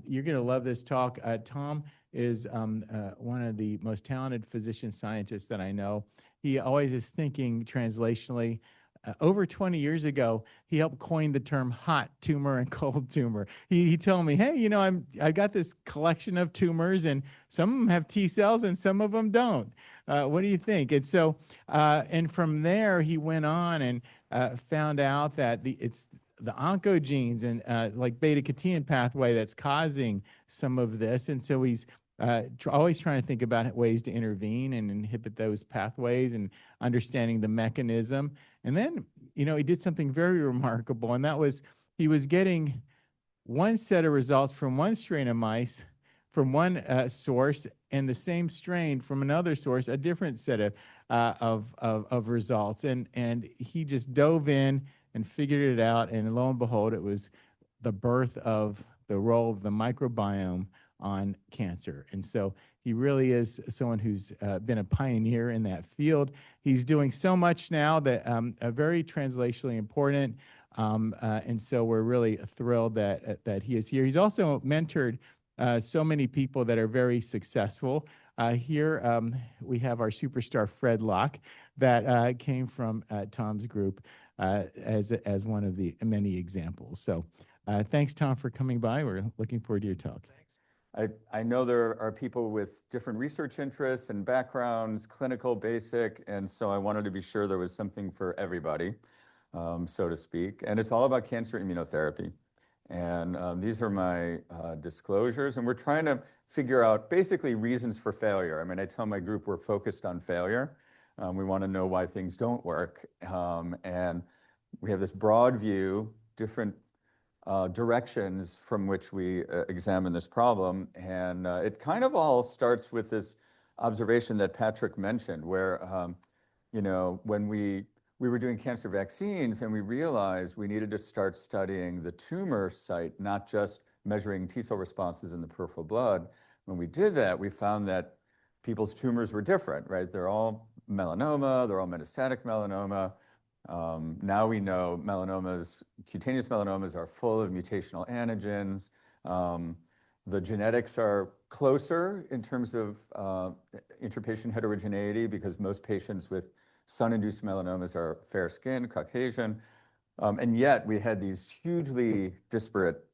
You're going to love this talk. Tom is one of the most talented physician scientists that I know. He always is thinking translationally. Over 20 years ago, he helped coin the term hot tumor and cold tumor. He told me, hey, I got this collection of tumors, and some of them have T cells and some of them don't. What do you think? And so, and from there, he went on and found out that it's the oncogenes and like beta-catenin pathway that's causing some of this. And so he's always trying to think about ways to intervene and inhibit those pathways and understanding the mechanism. And then, he did something very remarkable, and that was he was getting one set of results from one strain of mice from one source, and the same strain from another source, a different set of results. And he just dove in and figured it out, and lo and behold, it was the birth of the role of the microbiome on cancer. And so he really is someone who's been a pioneer in that field. He's doing so much now that very translationally important. And so we're really thrilled that he is here. He's also mentored so many people that are very successful. Here we have our superstar Fred Locke that came from Tom's group as one of the many examples. So thanks, Tom, for coming by. We're looking forward to your talk. I know there are people with different research interests and backgrounds, clinical, basic, and so I wanted to be sure there was something for everybody, so to speak. And it's all about cancer immunotherapy. And these are my disclosures, and we're trying to figure out basically reasons for failure. I mean, I tell my group we're focused on failure. We want to know why things don't work. And we have this broad view, different directions from which we examine this problem. And it kind of all starts with this observation that Patrick mentioned, where, when we were doing cancer vaccines and we realized we needed to start studying the tumor site, not just measuring T cell responses in the peripheral blood. When we did that, we found that people's tumors were different, right? They're all melanoma, they're all metastatic melanoma. Now we know cutaneous melanomas are full of mutational antigens. The genetics are closer in terms of interpatient heterogeneity because most patients with sun-induced melanomas are fair-skinned, Caucasian. And yet we had these hugely disparate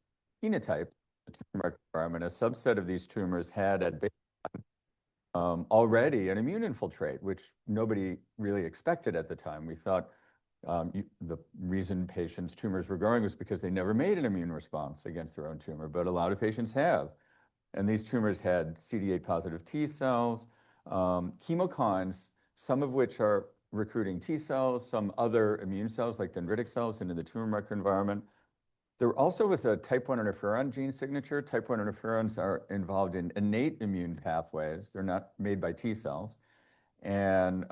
phenotypes in the tumor microenvironment. A subset of these tumors had at baseline already an immune infiltrate, which nobody really expected at the time. We thought the reason patients' tumors were growing was because they never made an immune response against their own tumor, but a lot of patients have. And these tumors had CD8 positive T cells, chemokines, some of which are recruiting T cells, some other immune cells like dendritic cells into the tumor microenvironment. There also was a type 1 interferon gene signature. Type 1 interferons are involved in innate immune pathways. They're not made by T cells. And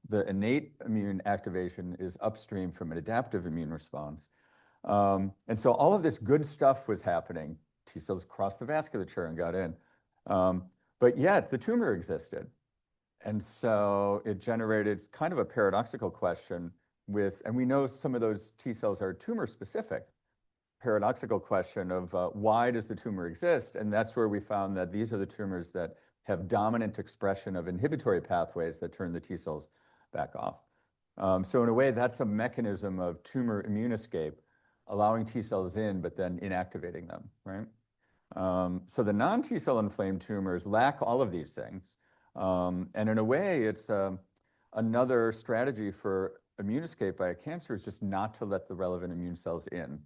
the innate immune activation is upstream from an adaptive immune response. And so all of this good stuff was happening. T cells crossed the vasculature and got in. But yet the tumor existed. And so it generated kind of a paradoxical question and we know some of those T cells are tumor specific, paradoxical question of why does the tumor exist? And that's where we found that these are the tumors that have dominant expression of inhibitory pathways that turn the T cells back off. So in a way, that's a mechanism of tumor immune escape, allowing T cells in, but then inactivating them, right? So the non-T cell inflamed tumors lack all of these things. And in a way, it's another strategy for immune escape by a cancer is just not to let the relevant immune cells in.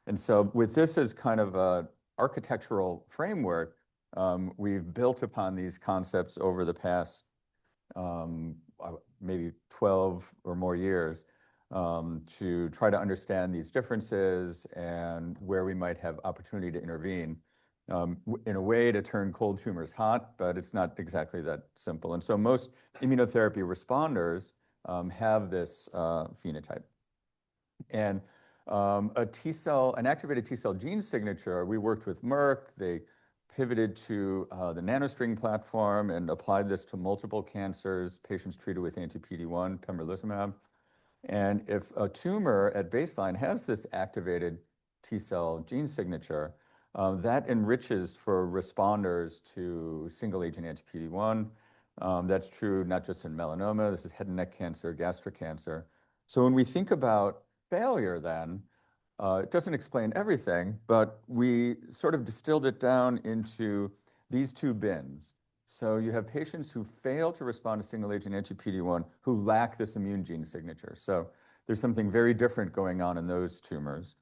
And so with this as kind of an architectural framework, we've built upon these concepts over the past maybe 12 or more years to try to understand these differences and where we might have opportunity to intervene in a way to turn cold tumors hot, but it's not exactly that simple. And so most immunotherapy responders have this phenotype. And an activated T cell gene signature, we worked with Merck. They pivoted to the nanostring platform and applied this to multiple cancers, patients treated with anti-PD-1, pembrolizumab. And if a tumor at baseline has this activated T cell gene signature, that enriches for responders to single-agent anti-PD-1. That's true not just in melanoma. This is head and neck cancer, gastric cancer. So when we think about failure then, it doesn't explain everything, but we sort of distilled it down into these two bins. So you have patients who fail to respond to single-agent anti-PD-1 who lack this immune gene signature. So there's something very different going on in those tumors.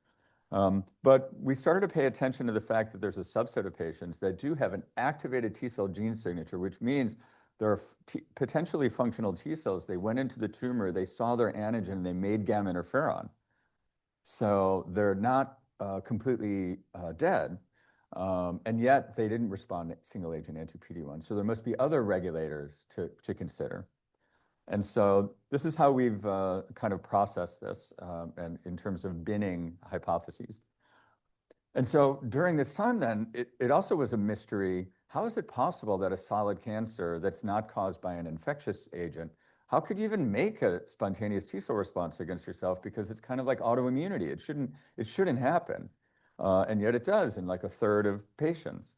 But we started to pay attention to the fact that there's a subset of patients that do have an activated T cell gene signature, which means there are potentially functional T cells. They went into the tumor, they saw their antigen, they made gamma interferon. So they're not completely dead, and yet they didn't respond to single-agent anti-PD-1. So there must be other regulators to consider. And so this is how we've kind of processed this and in terms of binning hypotheses. And so during this time then, it also was a mystery. How is it possible that a solid cancer that's not caused by an infectious agent, how could you even make a spontaneous T cell response against yourself? Because it's kind of like autoimmunity. It shouldn't happen. And yet it does in like a third of patients.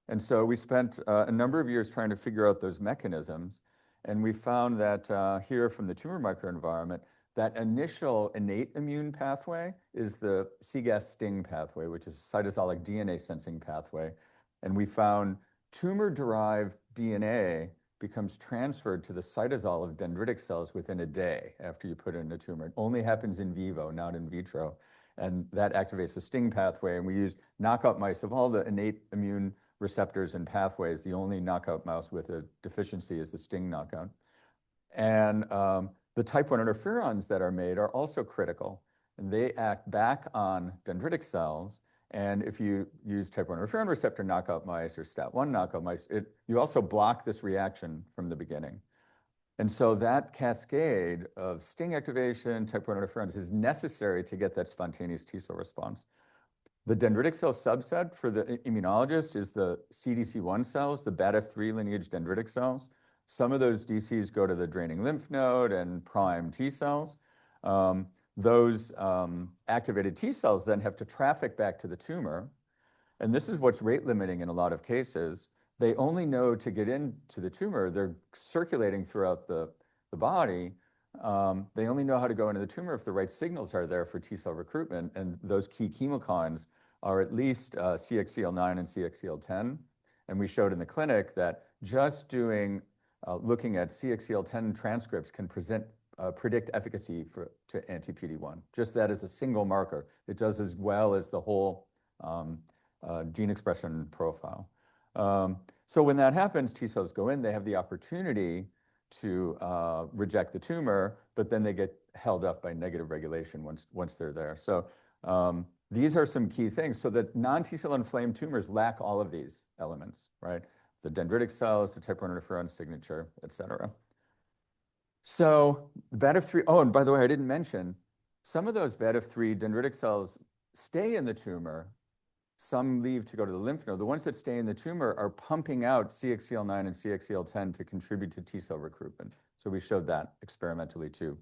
And so we spent a number of years trying to figure out those mechanisms. And we found that here from the tumor microenvironment, that initial innate immune pathway is the cGAS-STING pathway, which is a cytosolic DNA sensing pathway. And we found tumor-derived DNA becomes transferred to the cytosol of dendritic cells within a day after you put it in a tumor. It only happens in vivo, not in vitro. And that activates the STING pathway. And we used knockout mice of all the innate immune receptors and pathways. The only knockout mouse with a deficiency is the STING knockout. And the type 1 interferons that are made are also critical. And they act back on dendritic cells. And if you use type 1 interferon receptor knockout mice or STAT1 knockout mice, you also block this reaction from the beginning. And so that cascade of STING activation, type 1 interferons is necessary to get that spontaneous T cell response. The dendritic cell subset for the immunologist is the CDC1 cells, the BATF3 lineage dendritic cells. Some of those DCs go to the draining lymph node and prime T cells. Those activated T cells then have to traffic back to the tumor. And this is what's rate limiting in a lot of cases. They only know to get into the tumor. They're circulating throughout the body. They only know how to go into the tumor if the right signals are there for T cell recruitment. And those key chemokines are at least CXCL9 and CXCL10. And we showed in the clinic that just looking at CXCL10 transcripts can predict efficacy to anti-PD-1. Just that as a single marker. It does as well as the whole gene expression profile. So when that happens, T cells go in, they have the opportunity to reject the tumor, but then they get held up by negative regulation once they're there. So these are some key things. So that non-T cell inflamed tumors lack all of these elements, right? The dendritic cells, the type 1 interferon signature, et cetera. So the BATF3, oh, and by the way, I didn't mention, some of those BATF3 dendritic cells stay in the tumor. Some leave to go to the lymph node. The ones that stay in the tumor are pumping out CXCL9 and CXCL10 to contribute to T cell recruitment. So we showed that experimentally too.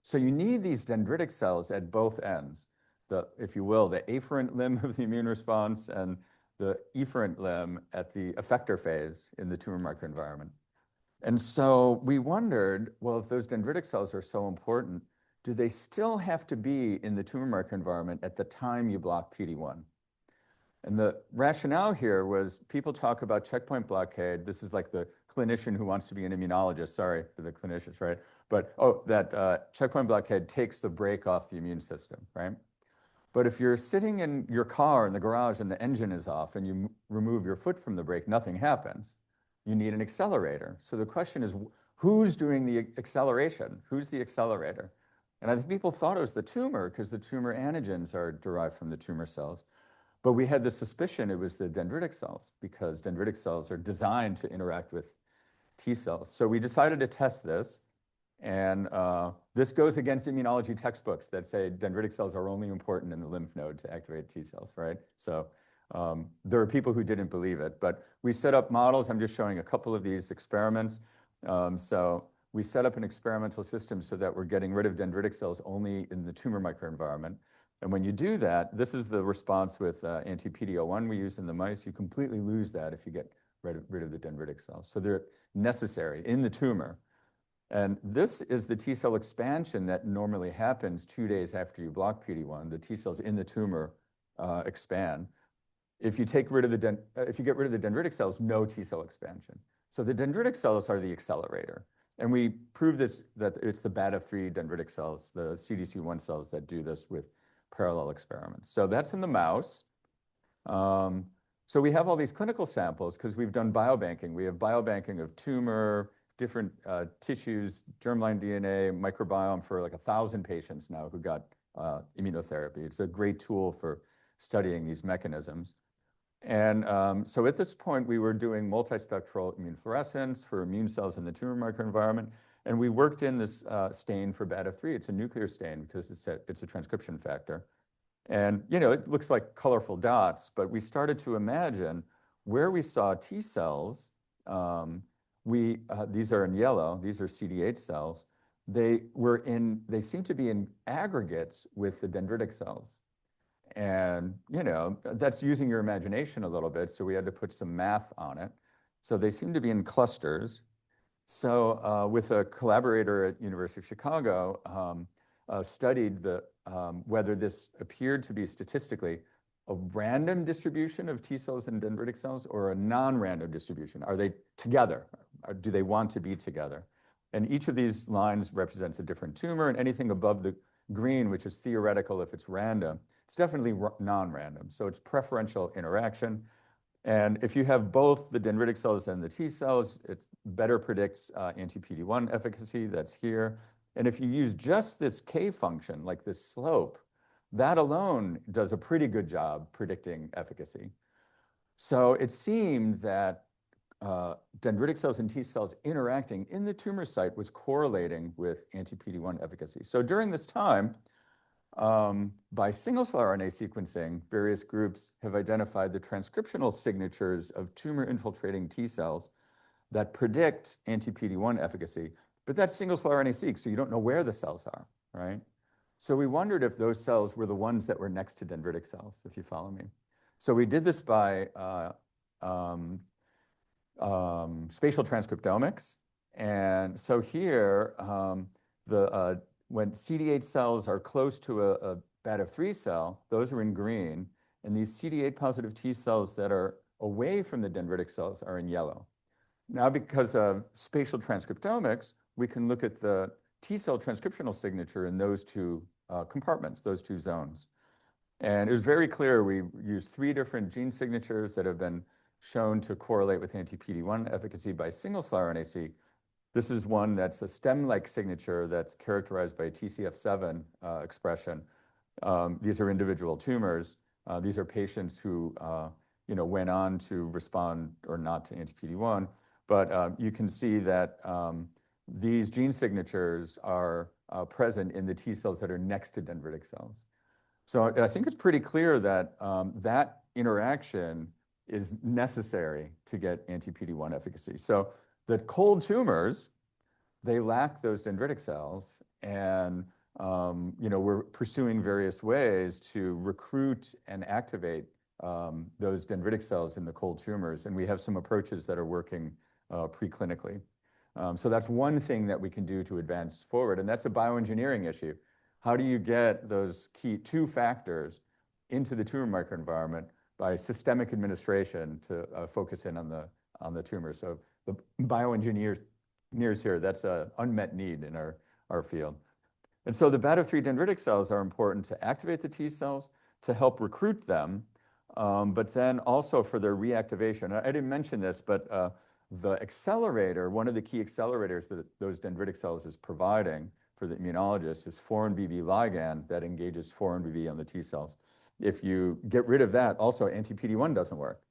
So you need these dendritic cells at both ends, if you will, the afferent limb of the immune response and the efferent limb at the effector phase in the tumor microenvironment. And so we wondered, well, if those dendritic cells are so important, do they still have to be in the tumor microenvironment at the time you block PD-1? And the rationale here was people talk about checkpoint blockade. This is like the clinician who wants to be an immunologist. Sorry for the clinicians, right? But, that checkpoint blockade takes the brake off the immune system, right? But if you're sitting in your car in the garage and the engine is off and you remove your foot from the brake, nothing happens. You need an accelerator. So the question is, who's doing the acceleration? Who's the accelerator? And I think people thought it was the tumor because the tumor antigens are derived from the tumor cells. But we had the suspicion it was the dendritic cells because dendritic cells are designed to interact with T cells. So we decided to test this. And this goes against immunology textbooks that say dendritic cells are only important in the lymph node to activate T cells, right? So there are people who didn't believe it. But we set up models. I'm just showing a couple of these experiments. So we set up an experimental system so that we're getting rid of dendritic cells only in the tumor microenvironment. And when you do that, this is the response with anti-PD-L1 we use in the mice. You completely lose that if you get rid of the dendritic cells. So they're necessary in the tumor. And this is the T cell expansion that normally happens 2 days after you block PD-1. The T cells in the tumor expand. If you get rid of the dendritic cells, no T cell expansion. So the dendritic cells are the accelerator. And we prove this, that it's the beta-3 dendritic cells, the CDC1 cells that do this with parallel experiments. So that's in the mouse. So we have all these clinical samples because we've done biobanking. We have biobanking of tumor, different tissues, germline DNA, microbiome for like 1,000 patients now who got immunotherapy. It's a great tool for studying these mechanisms. And so at this point, we were doing multispectral immunofluorescence for immune cells in the tumor microenvironment. And we worked in this stain for beta-3. It's a nuclear stain because it's a transcription factor. And, you know, it looks like colorful dots, but we started to imagine where we saw T cells. These are in yellow. These are CD8 cells. They seem to be in aggregates with the dendritic cells. And, you know, that's using your imagination a little bit. So we had to put some math on it. So they seem to be in clusters. So with a collaborator at University of Chicago, studied whether this appeared to be statistically a random distribution of T cells and dendritic cells or a non-random distribution. Are they together? Or do they want to be together? And each of these lines represents a different tumor, and anything above the green, which is theoretical if it's random, it's definitely non-random. So it's preferential interaction. And if you have both the dendritic cells and the T cells, it better predicts anti-PD-1 efficacy. That's here. And if you use just this K function, like this slope, that alone does a pretty good job predicting efficacy. So it seemed that dendritic cells and T cells interacting in the tumor site was correlating with anti-PD-1 efficacy. So during this time, by single-cell RNA sequencing, various groups have identified the transcriptional signatures of tumor-infiltrating T cells that predict anti-PD-1 efficacy. But that's single-cell RNA-seq, so you don't know where the cells are, right? So we wondered if those cells were the ones that were next to dendritic cells, if you follow me. So we did this by spatial transcriptomics. And so here, when CD8 cells are close to a beta-3 cell, those are in green. And these CD8 positive T cells that are away from the dendritic cells are in yellow. Now, because of spatial transcriptomics, we can look at the T cell transcriptional signature in those two compartments, those two zones. And it was very clear we used 3 different gene signatures that have been shown to correlate with anti-PD-1 efficacy by single-cell RNA-seq. This is one that's a stem-like signature that's characterized by TCF7 expression. These are individual tumors. These are patients who went on to respond or not to anti-PD-1. But you can see that these gene signatures are present in the T cells that are next to dendritic cells. So I think it's pretty clear that that interaction is necessary to get anti-PD-1 efficacy. So the cold tumors, they lack those dendritic cells, and we're pursuing various ways to recruit and activate those dendritic cells in the cold tumors, and we have some approaches that are working preclinically. So that's one thing that we can do to advance forward, and that's a bioengineering issue. How do you get those key 2 factors into the tumor microenvironment by systemic administration to focus in on the tumor? So the bioengineers here, that's an unmet need in our field. And so the beta-3 dendritic cells are important to activate the T cells, to help recruit them, but then also for their reactivation. I didn't mention this, but the accelerator, one of the key accelerators that those dendritic cells is providing for the immunologist is 4-1BB ligand that engages 4-1BB on the T cells. If you get rid of that, also anti-PD-1 doesn't work.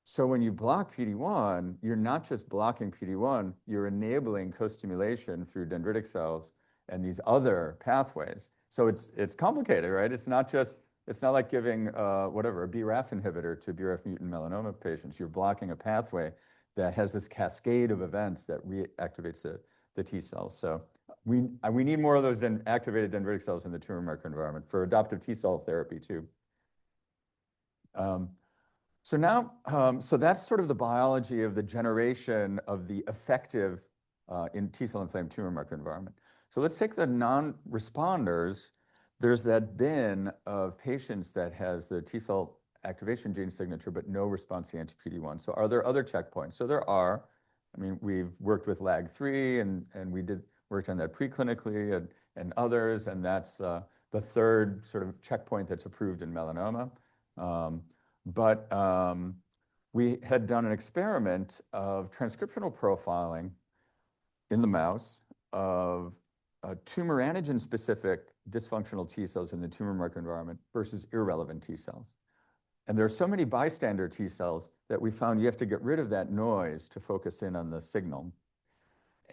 So when you block PD-1, you're not just blocking PD-1, you're enabling co-stimulation through dendritic cells and these other pathways. So it's complicated, right? It's not like giving a BRAF inhibitor to BRAF mutant melanoma patients. You're blocking a pathway that has this cascade of events that reactivates the T cells. So we need more of those activated dendritic cells in the tumor microenvironment for adoptive T cell therapy too. So now, so that's sort of the biology of the generation of the effective in T cell inflamed tumor microenvironment. So let's take the non-responders. There's that bin of patients that has the T cell activation gene signature, but no response to anti-PD-1. So are there other checkpoints? So there are. I mean, we've worked with LAG3 and we worked on that preclinically and others, and that's the third sort of checkpoint that's approved in melanoma. But we had done an experiment of transcriptional profiling in the mouse of tumor antigen-specific dysfunctional T cells in the tumor microenvironment versus irrelevant T cells. And there are so many bystander T cells that we found you have to get rid of that noise to focus in on the signal.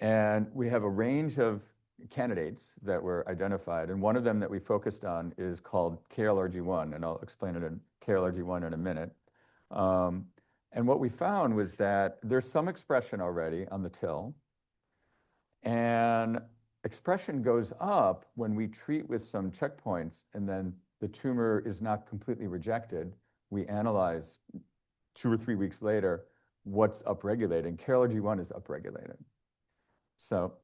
And we have a range of candidates that were identified, and one of them that we focused on is called KLRG1, and I'll explain it in KLRG1 in a minute. And what we found was that there's some expression already on the TIL, and expression goes up when we treat with some checkpoints, and then the tumor is not completely rejected. We analyze 2 or 3 weeks later what's upregulating. KLRG1 is upregulated. So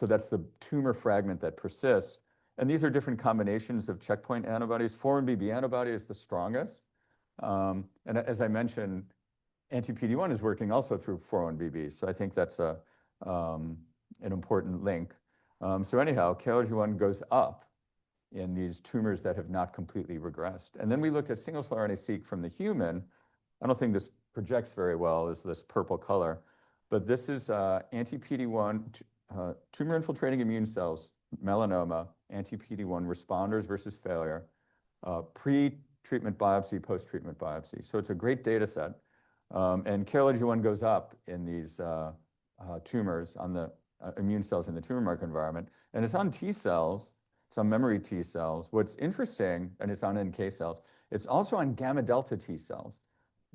that's the tumor fragment that persists. And these are different combinations of checkpoint antibodies. 4-1BB antibody is the strongest. And as I mentioned, anti-PD-1 is working also through 4-1BB. So I think that's an important link. So anyhow, KLRG1 goes up in these tumors that have not completely regressed. And then we looked at single-cell RNA-seq from the human. I don't think this projects very well, is this purple color, but this is anti-PD-1 tumor-infiltrating immune cells, melanoma, anti-PD-1 responders versus failure, pre-treatment biopsy, post-treatment biopsy. So it's a great data set. And KLRG1 goes up in these tumors on the immune cells in the tumor microenvironment. And it's on T cells, it's on memory T cells. What's interesting, and it's on NK cells, it's also on gamma delta T cells.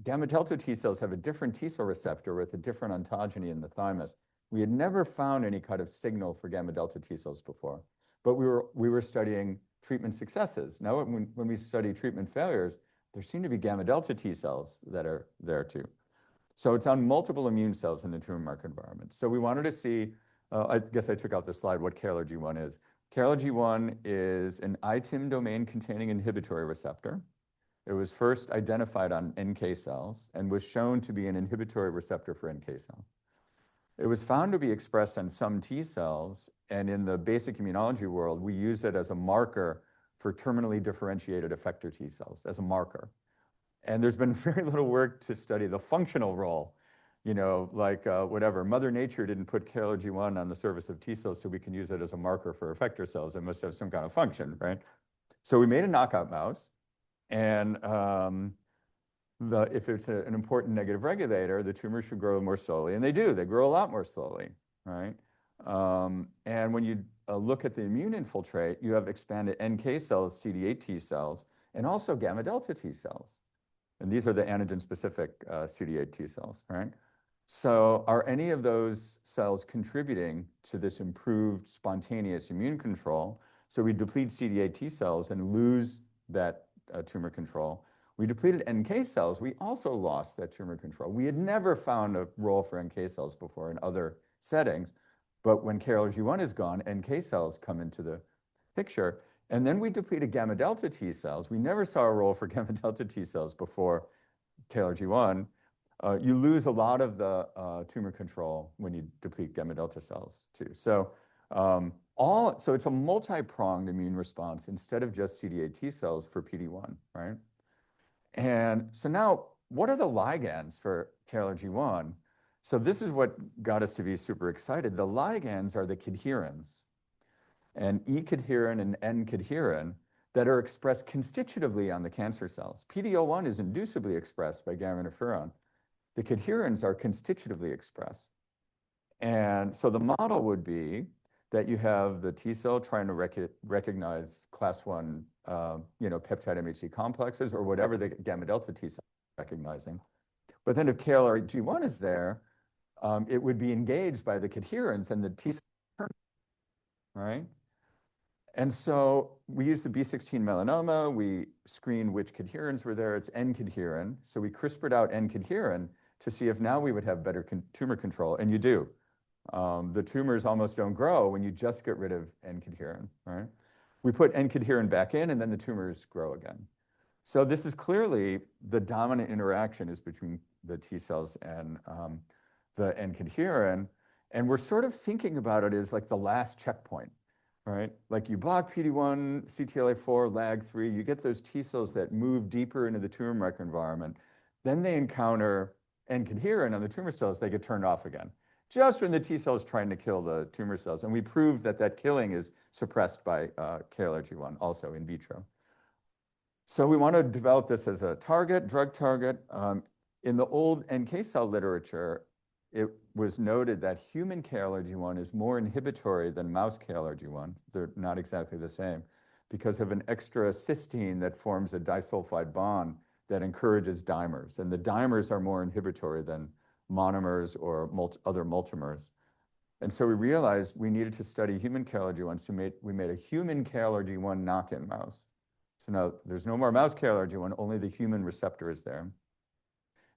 Gamma delta T cells have a different T cell receptor with a different ontogeny in the thymus. We had never found any kind of signal for gamma delta T cells before, but we were studying treatment successes. Now, when we study treatment failures, there seem to be gamma delta T cells that are there too. So it's on multiple immune cells in the tumor microenvironment. So we wanted to see, I guess I took out the slide, what KLRG1 is. KLRG1 is an ITIM domain-containing inhibitory receptor. It was first identified on NK cells and was shown to be an inhibitory receptor for NK cells. It was found to be expressed on some T cells, and in the basic immunology world, we use it as a marker for terminally differentiated effector T cells, as a marker. And there's been very little work to study the functional role, you know, like whatever. Mother Nature didn't put KLRG1 on the surface of T cells so we can use it as a marker for effector cells. It must have some kind of function, right? So we made a knockout mouse, and if it's an important negative regulator, the tumor should grow more slowly, and they do. They grow a lot more slowly, right? And when you look at the immune infiltrate, you have expanded NK cells, CD8 T cells, and also gamma delta T cells. And these are the antigen-specific CD8 T cells, right? So are any of those cells contributing to this improved spontaneous immune control? So we deplete CD8 T cells and lose that tumor control. We depleted NK cells. We also lost that tumor control. We had never found a role for NK cells before in other settings. But when KLRG1 is gone, NK cells come into the picture. And then we depleted gamma delta T cells. We never saw a role for gamma delta T cells before KLRG1. You lose a lot of the tumor control when you deplete gamma delta cells too. So so it's a multi-pronged immune response instead of just CD8 T cells for PD-1, right? And so now, what are the ligands for KLRG1? So this is what got us to be super excited. The ligands are the cadherins, and E-cadherin and N-cadherin that are expressed constitutively on the cancer cells. PD-L1 is inducibly expressed by gamma interferon. The cadherins are constitutively expressed. And so the model would be that you have the T cell trying to recognize class 1 peptide MHC complexes or whatever the gamma delta T cell is recognizing. But then if KLRG1 is there, it would be engaged by the cadherins, and the T cell right? And so we used the B16 melanoma. We screened which cadherins were there. It's N-cadherin. So we CRISPR'd out N-cadherin to see if now we would have better tumor control. And you do. The tumors almost don't grow when you just get rid of N-cadherin, right? We put N-cadherin back in, and then the tumors grow again. So this is clearly the dominant interaction is between the T cells and the N-cadherin. And we're sort of thinking about it as like the last checkpoint, right? Like you block PD-1, CTLA-4, LAG-3, you get those T cells that move deeper into the tumor microenvironment. Then they encounter N-cadherin on the tumor cells, they get turned off again. Just when the T cell is trying to kill the tumor cells. And we proved that that killing is suppressed by KLRG1, also in vitro. So we want to develop this as a target, drug target. In the old NK cell literature, it was noted that human KLRG1 is more inhibitory than mouse KLRG1. They're not exactly the same because of an extra cysteine that forms a disulfide bond that encourages dimers. And the dimers are more inhibitory than monomers or other multimers. And so we realized we needed to study human KLRG1, so we made a human KLRG1 knock-in mouse. So now there's no more mouse KLRG1, only the human receptor is there.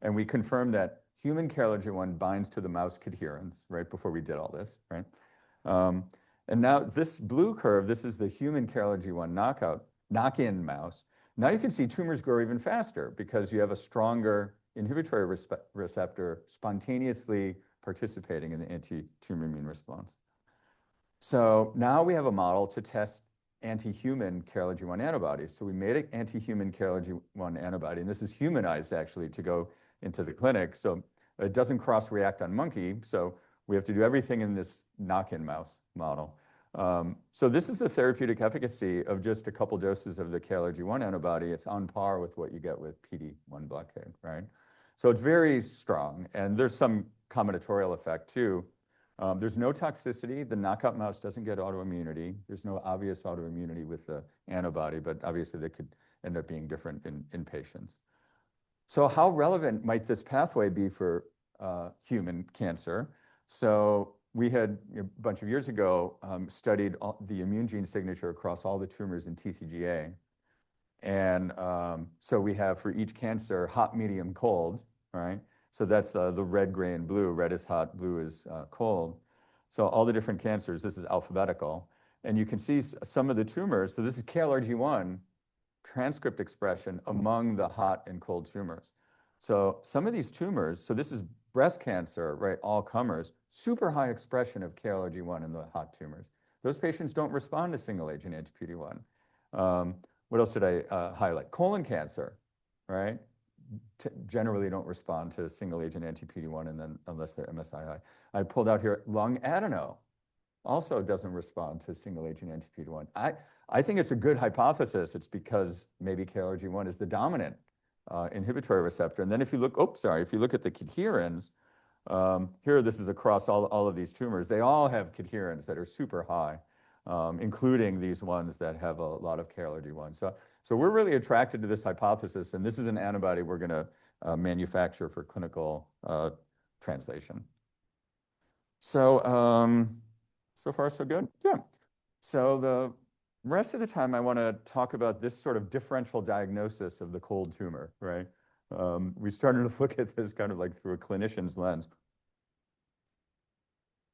And we confirmed that human KLRG1 binds to the mouse cadherins right before we did all this, right? And now this blue curve, this is the human KLRG1 knock-in mouse. Now you can see tumors grow even faster because you have a stronger inhibitory receptor spontaneously participating in the anti-tumor immune response. So now we have a model to test anti-human KLRG1 antibodies. So we made an anti-human KLRG1 antibody, and this is humanized actually to go into the clinic. So it doesn't cross-react on monkey, so we have to do everything in this knock-in mouse model. So this is the therapeutic efficacy of just a couple doses of the KLRG1 antibody. It's on par with what you get with PD-1 blockade, right? So it's very strong, and there's some combinatorial effect too. There's no toxicity. The knockout mouse doesn't get autoimmunity. There's no obvious autoimmunity with the antibody, but obviously they could end up being different in patients. So how relevant might this pathway be for human cancer? So we had, a bunch of years ago, studied the immune gene signature across all the tumors in TCGA. And so we have for each cancer, hot, medium, cold, right? So that's the red, gray, and blue. Red is hot, blue is cold. So all the different cancers, this is alphabetical. And you can see some of the tumors. So this is KLRG1 transcript expression among the hot and cold tumors. So some of these tumors, so this is breast cancer, right? All comers, super high expression of KLRG1 in the hot tumors. Those patients don't respond to single agent anti-PD-1. What else did I highlight? Colon cancer, right? Generally don't respond to single agent anti-PD-1 and then unless they're MSI. I pulled out here lung adeno, also doesn't respond to single agent anti-PD-1. I think it's a good hypothesis. It's because maybe KLRG1 is the dominant inhibitory receptor. And then if you look, if you look at the cadherins, here this is across all of these tumors. They all have cadherins that are super high, including these ones that have a lot of KLRG1. So we're really attracted to this hypothesis, and this is an antibody we're going to manufacture for clinical translation. So so far so good. Yeah. So the rest of the time I want to talk about this sort of differential diagnosis of the cold tumor, right? We started to look at this kind of like through a clinician's lens.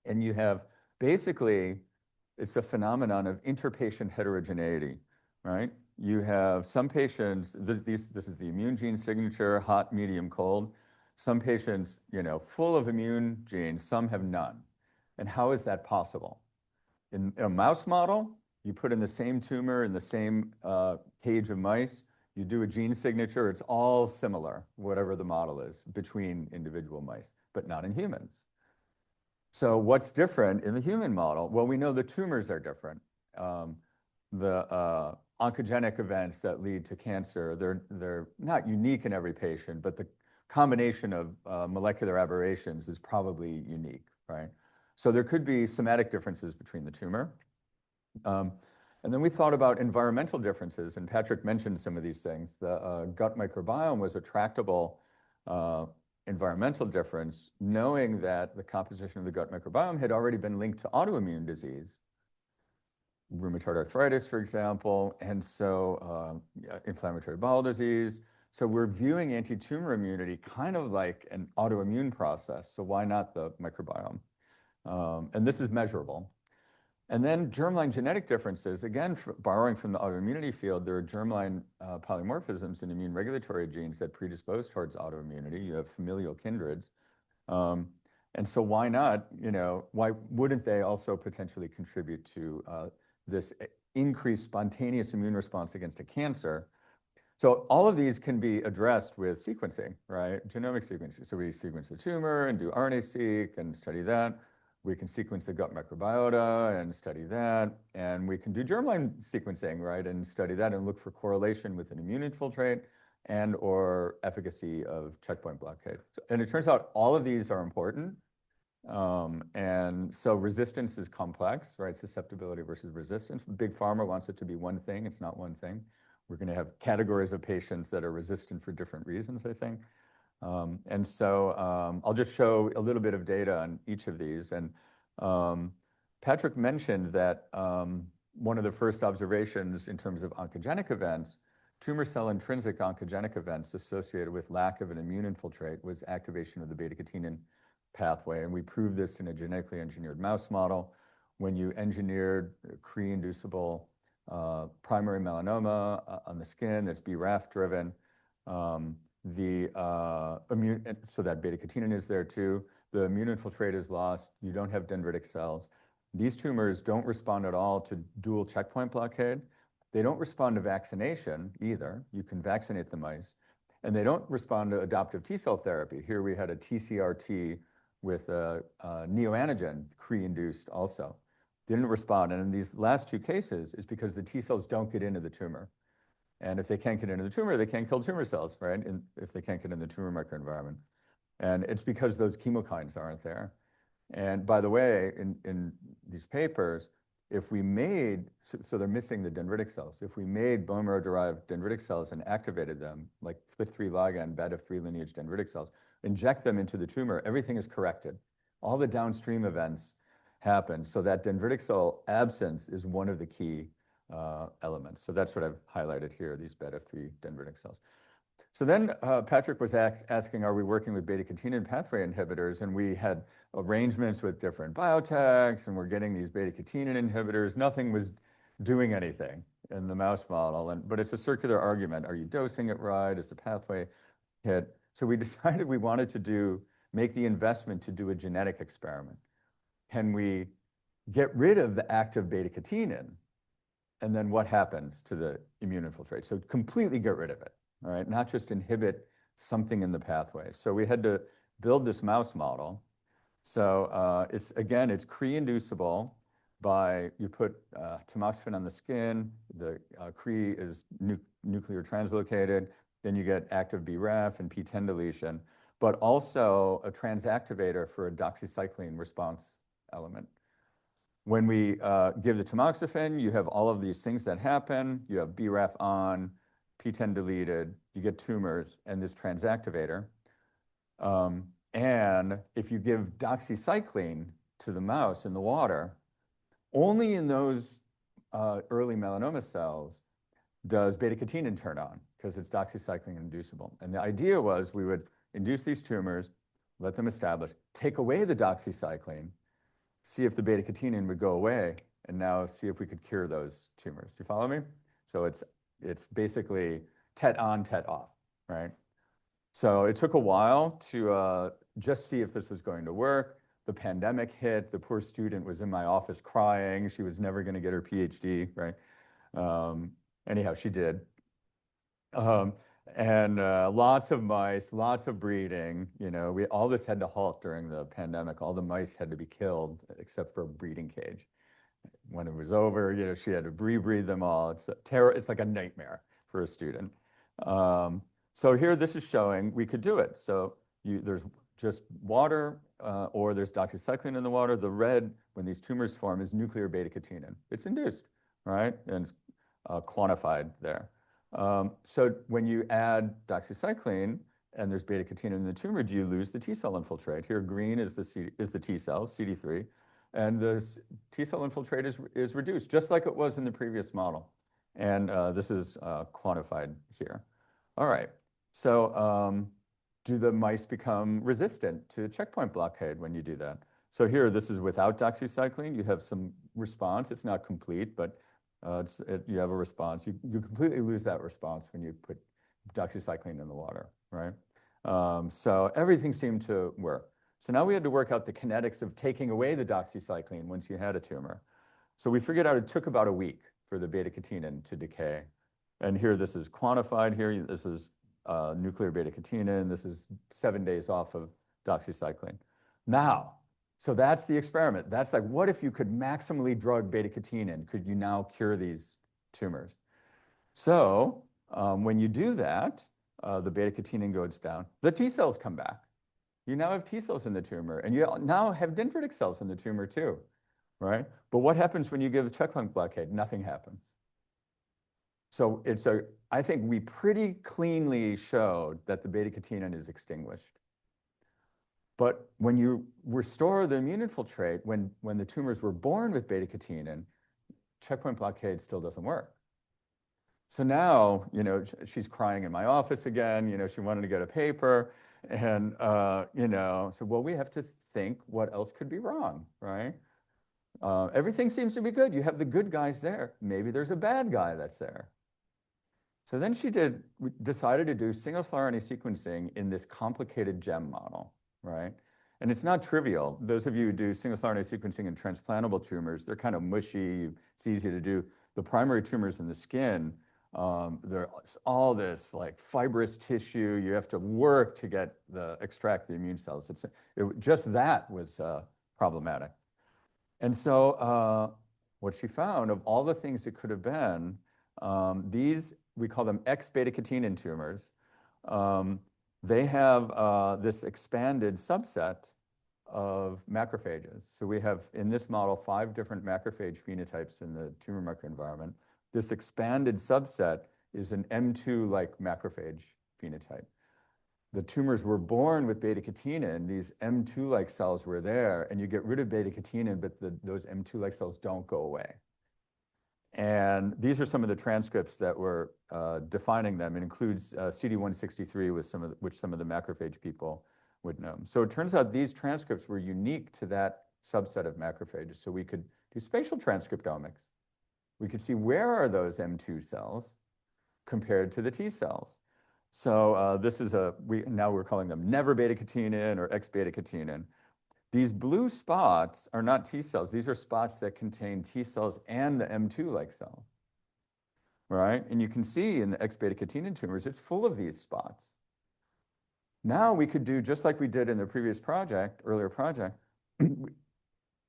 And you have basically, it's a phenomenon of interpatient heterogeneity, right? You have some patients, this is the immune gene signature, hot, medium, cold. Some patients, full of immune genes, some have none. And how is that possible? In a mouse model, you put in the same tumor in the same cage of mice, you do a gene signature, it's all similar, whatever the model is, between individual mice, but not in humans. So what's different in the human model? Well, we know the tumors are different. The oncogenic events that lead to cancer, they're not unique in every patient, but the combination of molecular aberrations is probably unique, right? So there could be somatic differences between the tumor. And then we thought about environmental differences, and Patrick mentioned some of these things. The gut microbiome was a tractable environmental difference, knowing that the composition of the gut microbiome had already been linked to autoimmune disease. rheumatoid arthritis, for example, and so inflammatory bowel disease. So we're viewing anti-tumor immunity kind of like an autoimmune process. So why not the microbiome? And this is measurable. And then germline genetic differences, again, borrowing from the autoimmunity field, there are germline polymorphisms in immune regulatory genes that predispose towards autoimmunity. You have familial kindreds. And so why not, why wouldn't they also potentially contribute to this increased spontaneous immune response against a cancer? So all of these can be addressed with sequencing, right? Genomic sequencing. So we sequence the tumor and do RNA-seq and study that. We can sequence the gut microbiota and study that. And we can do germline sequencing, right? And study that and look for correlation with an immune infiltrate and or efficacy of checkpoint blockade. And it turns out all of these are important. And so resistance is complex, right? Susceptibility versus resistance. Big pharma wants it to be one thing. It's not one thing. We're going to have categories of patients that are resistant for different reasons, I think. And so I'll just show a little bit of data on each of these. And Patrick mentioned that one of the first observations in terms of oncogenic events, tumor cell intrinsic oncogenic events associated with lack of an immune infiltrate was activation of the beta-catenin pathway. And we proved this in a genetically engineered mouse model. When you engineered Cre-inducible primary melanoma on the skin that's BRAF driven, so that beta-catenin is there too. The immune infiltrate is lost. You don't have dendritic cells. These tumors don't respond at all to dual checkpoint blockade. They don't respond to vaccination either. You can vaccinate the mice. And they don't respond to adoptive T cell therapy. Here we had a TCR-T with a neoantigen, Cre-induced also. Didn't respond. And in these last two cases, it's because the T cells don't get into the tumor. And if they can't get into the tumor, they can't kill tumor cells, right? And if they can't get in the tumor microenvironment. And it's because those chemokines aren't there. And by the way, in these papers, if we made, so they're missing the dendritic cells. If we made bone marrow-derived dendritic cells and activated them, like FLT3 ligand, beta-3 lineage dendritic cells, inject them into the tumor, everything is corrected. All the downstream events happen. So that dendritic cell absence is one of the key elements. So that's what I've highlighted here, these beta-3 dendritic cells. So then Patrick was asking, are we working with beta-catenin pathway inhibitors? And we had arrangements with different biotechs, and we're getting these beta-catenin inhibitors. Nothing was doing anything in the mouse model. But it's a circular argument. Are you dosing it right? Is the pathway hit? So we decided we wanted to make the investment to do a genetic experiment. Can we get rid of the active beta-catenin? And then what happens to the immune infiltrate? So completely get rid of it. All right, not just inhibit something in the pathway. So we had to build this mouse model. So it's Cre-inducible by, you put tamoxifen on the skin, the Cre is nuclear translocated, then you get active BRAF and PTEN deletion, but also a transactivator for a doxycycline response element. When we give the tamoxifen, you have all of these things that happen. You have BRAF on, PTEN deleted, you get tumors and this transactivator. And if you give doxycycline to the mouse in the water, only in those early melanoma cells does beta-catenin turn on because it's doxycycline inducible. And the idea was we would induce these tumors, let them establish, take away the doxycycline, see if the beta-catenin would go away, and now see if we could cure those tumors. Do you follow me? So it's basically TET on, TET off, right? So it took a while to just see if this was going to work. The pandemic hit. The poor student was in my office crying. She was never going to get her PhD, right? Anyhow, she did. And lots of mice, lots of breeding. All this had to halt during the pandemic. All the mice had to be killed except for a breeding cage. When it was over, she had to rebreed them all. It's like a nightmare for a student. So here, this is showing we could do it. So there's just water, or there's doxycycline in the water. The red, when these tumors form, is nuclear beta-catenin. It's induced, right? And it's quantified there. So when you add doxycycline and there's beta-catenin in the tumor, do you lose the T cell infiltrate? Here, green is the T cell, CD3. and the T cell infiltrate is reduced, just like it was in the previous model. And this is quantified here. All right, so do the mice become resistant to checkpoint blockade when you do that? So here, this is without doxycycline. You have some response. It's not complete, but you have a response. You completely lose that response when you put doxycycline in the water, right? So everything seemed to work. So now we had to work out the kinetics of taking away the doxycycline once you had a tumor. So we figured out it took about a week for the beta-catenin to decay. And here, this is quantified here. This is nuclear beta-catenin. This is 7 days off of doxycycline. Now, so that's the experiment. That's like, what if you could maximally drug beta-catenin? Could you now cure these tumors? So when you do that, the beta-catenin goes down. The T cells come back. You now have T cells in the tumor, and you now have dendritic cells in the tumor too, right? But what happens when you give the checkpoint blockade? Nothing happens. So I think we pretty cleanly showed that the beta-catenin is extinguished. But when you restore the immune infiltrate, when the tumors were born with beta-catenin, checkpoint blockade still doesn't work. So now, she's crying in my office again. She wanted to get a paper. And, so, well, we have to think what else could be wrong, right? Everything seems to be good. You have the good guys there. Maybe there's a bad guy that's there. So then we decided to do single-cell RNA sequencing in this complicated GEM model, right? And it's not trivial. Those of you who do single-cell RNA sequencing in transplantable tumors, they're kind of mushy. It's easy to do. The primary tumors in the skin, there's all this like fibrous tissue. You have to work to extract the immune cells. Just that was problematic. And so what she found, of all the things it could have been, these, we call them ex-beta-catenin tumors. They have this expanded subset of macrophages. So we have, in this model, 5 different macrophage phenotypes in the tumor microenvironment. This expanded subset is an M2-like macrophage phenotype. The tumors were born with beta-catenin. These M2-like cells were there, and you get rid of beta-catenin, but those M2-like cells don't go away. And these are some of the transcripts that were defining them. It includes CD163, which some of the macrophage people would know. So it turns out these transcripts were unique to that subset of macrophages. So we could do spatial transcriptomics. We could see where are those M2 cells compared to the T cells. So this is now we're calling them never beta-catenin or ex-beta-catenin. These blue spots are not T cells. These are spots that contain T cells and the M2-like cells, right? And you can see in the ex-beta-catenin tumors, it's full of these spots. Now we could do, just like we did in the previous earlier project,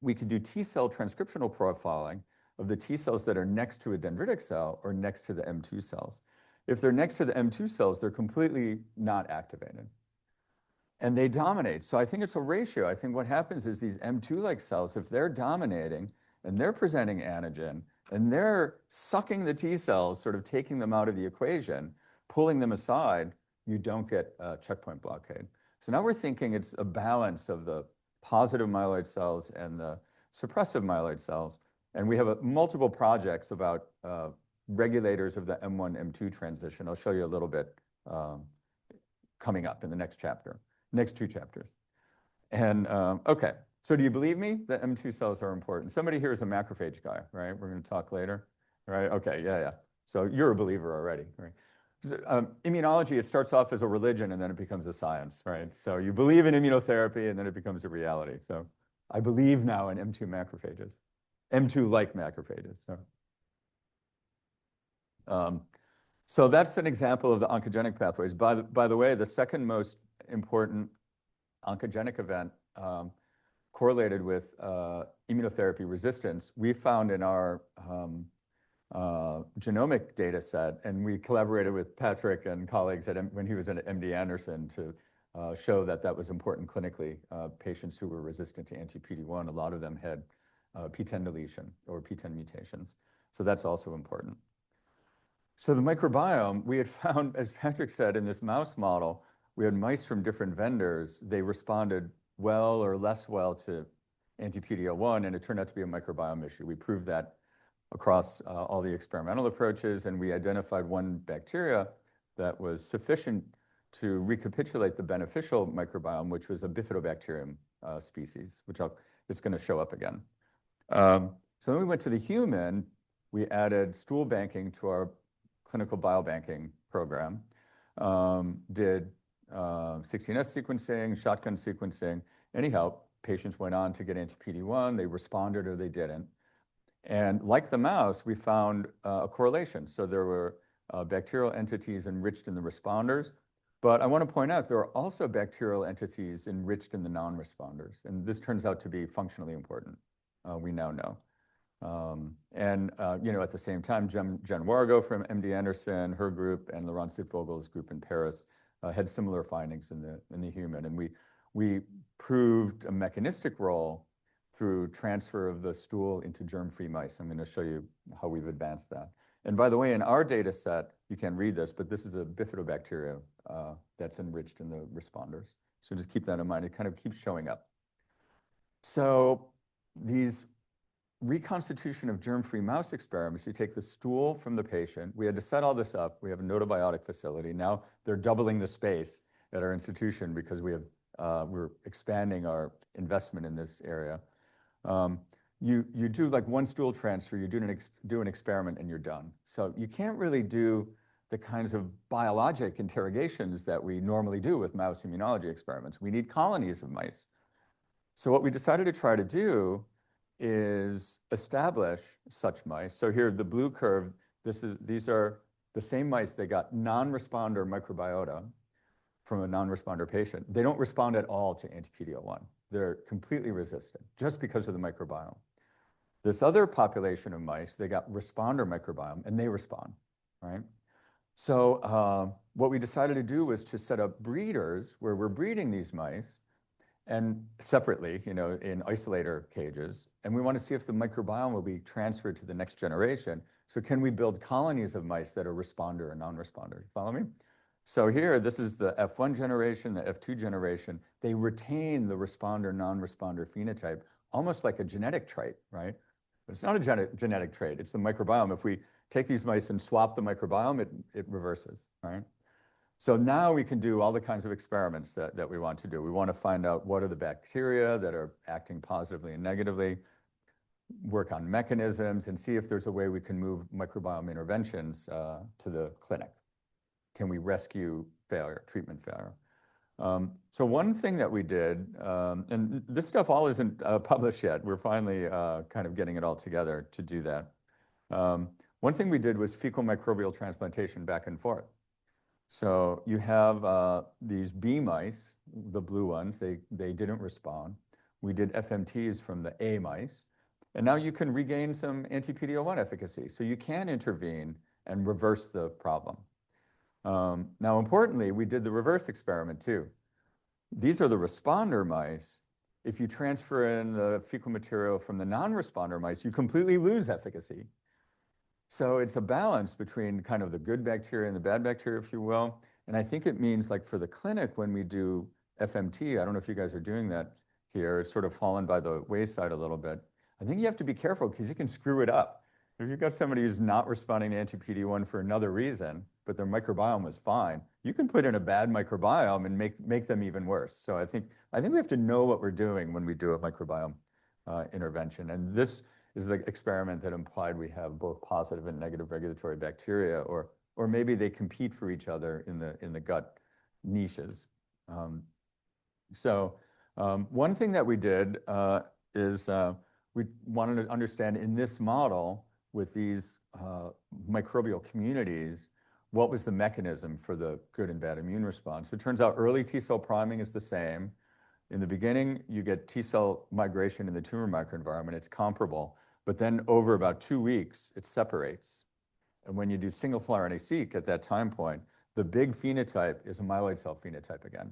we could do T cell transcriptional profiling of the T cells that are next to a dendritic cell or next to the M2 cells. If they're next to the M2 cells, they're completely not activated. And they dominate. So I think it's a ratio. I think what happens is these M2-like cells, if they're dominating and they're presenting antigen and they're sucking the T cells, sort of taking them out of the equation, pulling them aside, you don't get checkpoint blockade. So now we're thinking it's a balance of the positive myeloid cells and the suppressive myeloid cells. And we have multiple projects about regulators of the M1, M2 transition. I'll show you a little bit coming up in the next two chapters. And okay, so do you believe me that M2 cells are important? Somebody here is a macrophage guy, right? We're going to talk later, right? Okay, yeah. So you're a believer already, right? Immunology, it starts off as a religion and then it becomes a science, right? So you believe in immunotherapy and then it becomes a reality. So I believe now in M2 macrophages, M2-like macrophages. So that's an example of the oncogenic pathways. By the way, the second most important oncogenic event correlated with immunotherapy resistance, we found in our genomic data set, and we collaborated with Patrick and colleagues when he was at MD Anderson to show that was important clinically. Patients who were resistant to anti-PD-1, a lot of them had PTEN deletion or PTEN mutations. So that's also important. So the microbiome, we had found, as Patrick said, in this mouse model, we had mice from different vendors. They responded well or less well to anti-PD-L1, and it turned out to be a microbiome issue. We proved that across all the experimental approaches, and we identified one bacteria that was sufficient to recapitulate the beneficial microbiome, which was a bifidobacterium species, which it's going to show up again. So then we went to the human. We added stool banking to our clinical biobanking program, did 16S sequencing, shotgun sequencing. Anyhow, patients went on to get anti-PD-1, they responded or they didn't. And like the mouse, we found a correlation. So there were bacterial entities enriched in the responders, but I want to point out there are also bacterial entities enriched in the non-responders. And this turns out to be functionally important, we now know. At the same time, Jen Wargo from MD Anderson, her group, and Laurent Zipvogel's group in Paris had similar findings in the human. And we proved a mechanistic role through transfer of the stool into germ-free mice. I'm going to show you how we've advanced that. And by the way, in our data set, you can't read this, but this is a bifidobacteria that's enriched in the responders. So just keep that in mind. It kind of keeps showing up. So these reconstitution of germ-free mouse experiments, you take the stool from the patient. We had to set all this up. We have a notobiotic facility. Now they're doubling the space at our institution because we're expanding our investment in this area. You do like one stool transfer, you do an experiment and you're done. So you can't really do the kinds of biologic interrogations that we normally do with mouse immunology experiments. We need colonies of mice. So what we decided to try to do is establish such mice. So here, the blue curve, these are the same mice. They got non-responder microbiota from a non-responder patient. They don't respond at all to anti-PD-L1. They're completely resistant just because of the microbiome. This other population of mice, they got responder microbiome and they respond, right? So what we decided to do was to set up breeders where we're breeding these mice and separately, in isolator cages. And we want to see if the microbiome will be transferred to the next generation. So can we build colonies of mice that are responder and non-responder? Follow me? So here, this is the F1 generation, the F2 generation. They retain the responder, non-responder phenotype, almost like a genetic trait, right? But it's not a genetic trait, it's the microbiome. If we take these mice and swap the microbiome, it reverses, right? So now we can do all the kinds of experiments that we want to do. We want to find out what are the bacteria that are acting positively and negatively, work on mechanisms, and see if there's a way we can move microbiome interventions to the clinic. Can we rescue treatment failure? So one thing that we did, and this stuff all isn't published yet. We're finally kind of getting it all together to do that. One thing we did was fecal microbial transplantation back and forth. So you have these B mice, the blue ones, they didn't respond. We did FMTs from the A mice, and now you can regain some anti-PD-L1 efficacy. So you can intervene and reverse the problem. Now, importantly, we did the reverse experiment too. These are the responder mice. If you transfer in the fecal material from the non-responder mice, you completely lose efficacy. So it's a balance between kind of the good bacteria and the bad bacteria, if you will. And I think it means like for the clinic, when we do FMT, I don't know if you guys are doing that here, it's sort of fallen by the wayside a little bit. I think you have to be careful because you can screw it up. If you've got somebody who's not responding to anti-PD-1 for another reason, but their microbiome was fine, you can put in a bad microbiome and make them even worse. So I think we have to know what we're doing when we do a microbiome intervention. And this is the experiment that implied we have both positive and negative regulatory bacteria, or maybe they compete for each other in the gut niches. One thing that we did is we wanted to understand in this model with these microbial communities, what was the mechanism for the good and bad immune response? It turns out early T cell priming is the same. In the beginning, you get T cell migration in the tumor microenvironment, it's comparable, but then over about 2 weeks, it separates. And when you do single cell RNA-seq at that time point, the big phenotype is a myeloid cell phenotype again.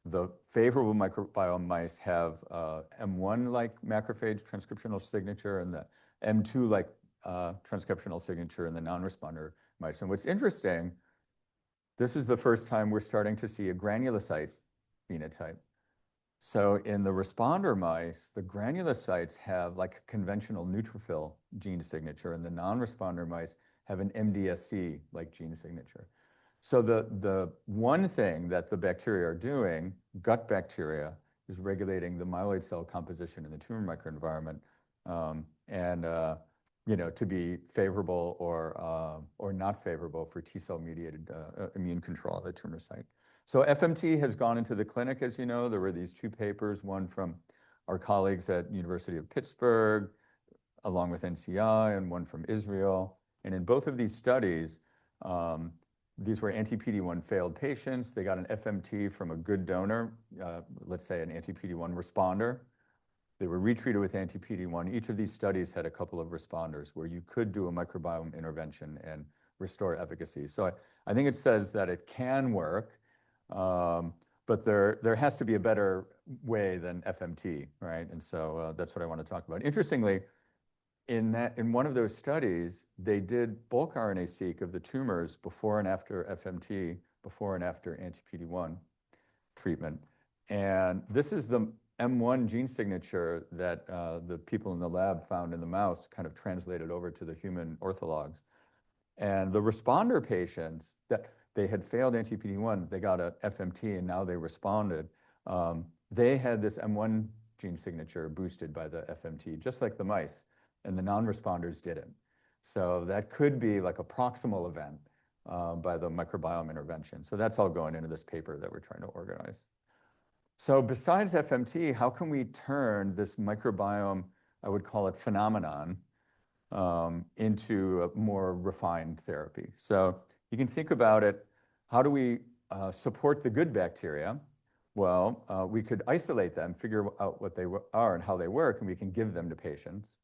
The favorable microbiome mice have M1-like macrophage transcriptional signature and the M2-like transcriptional signature in the non-responder mice. And what's interesting, this is the first time we're starting to see a granulocyte phenotype. So in the responder mice, the granulocytes have like a conventional neutrophil gene signature, and the non-responder mice have an MDSC like gene signature. So the one thing that the bacteria are doing, gut bacteria, is regulating the myeloid cell composition in the tumor microenvironment, and to be favorable or not favorable for T cell mediated immune control of the tumor site. So FMT has gone into the clinic, as you know. There were these two papers, one from our colleagues at University of Pittsburgh, along with NCI, and one from Israel. And in both of these studies, these were anti-PD-1 failed patients. They got an FMT from a good donor, let's say an anti-PD-1 responder. They were retreated with anti-PD-1. Each of these studies had a couple of responders where you could do a microbiome intervention and restore efficacy. So I think it says that it can work, but there has to be a better way than FMT, right? And so that's what I want to talk about. Interestingly, in one of those studies, they did bulk RNA-seq of the tumors before and after FMT, before and after anti-PD-1 treatment. And this is the M1 gene signature that the people in the lab found in the mouse kind of translated over to the human orthologs. And the responder patients that they had failed anti-PD-1, they got a FMT and now they responded. They had this M1 gene signature boosted by the FMT, just like the mice, and the non-responders didn't. So that could be like a proximal event by the microbiome intervention. So that's all going into this paper that we're trying to organize. So besides FMT, how can we turn this microbiome, I would call it phenomenon, into a more refined therapy? So you can think about it, how do we support the good bacteria? Well, we could isolate them, figure out what they are and how they work, and we can give them to patients.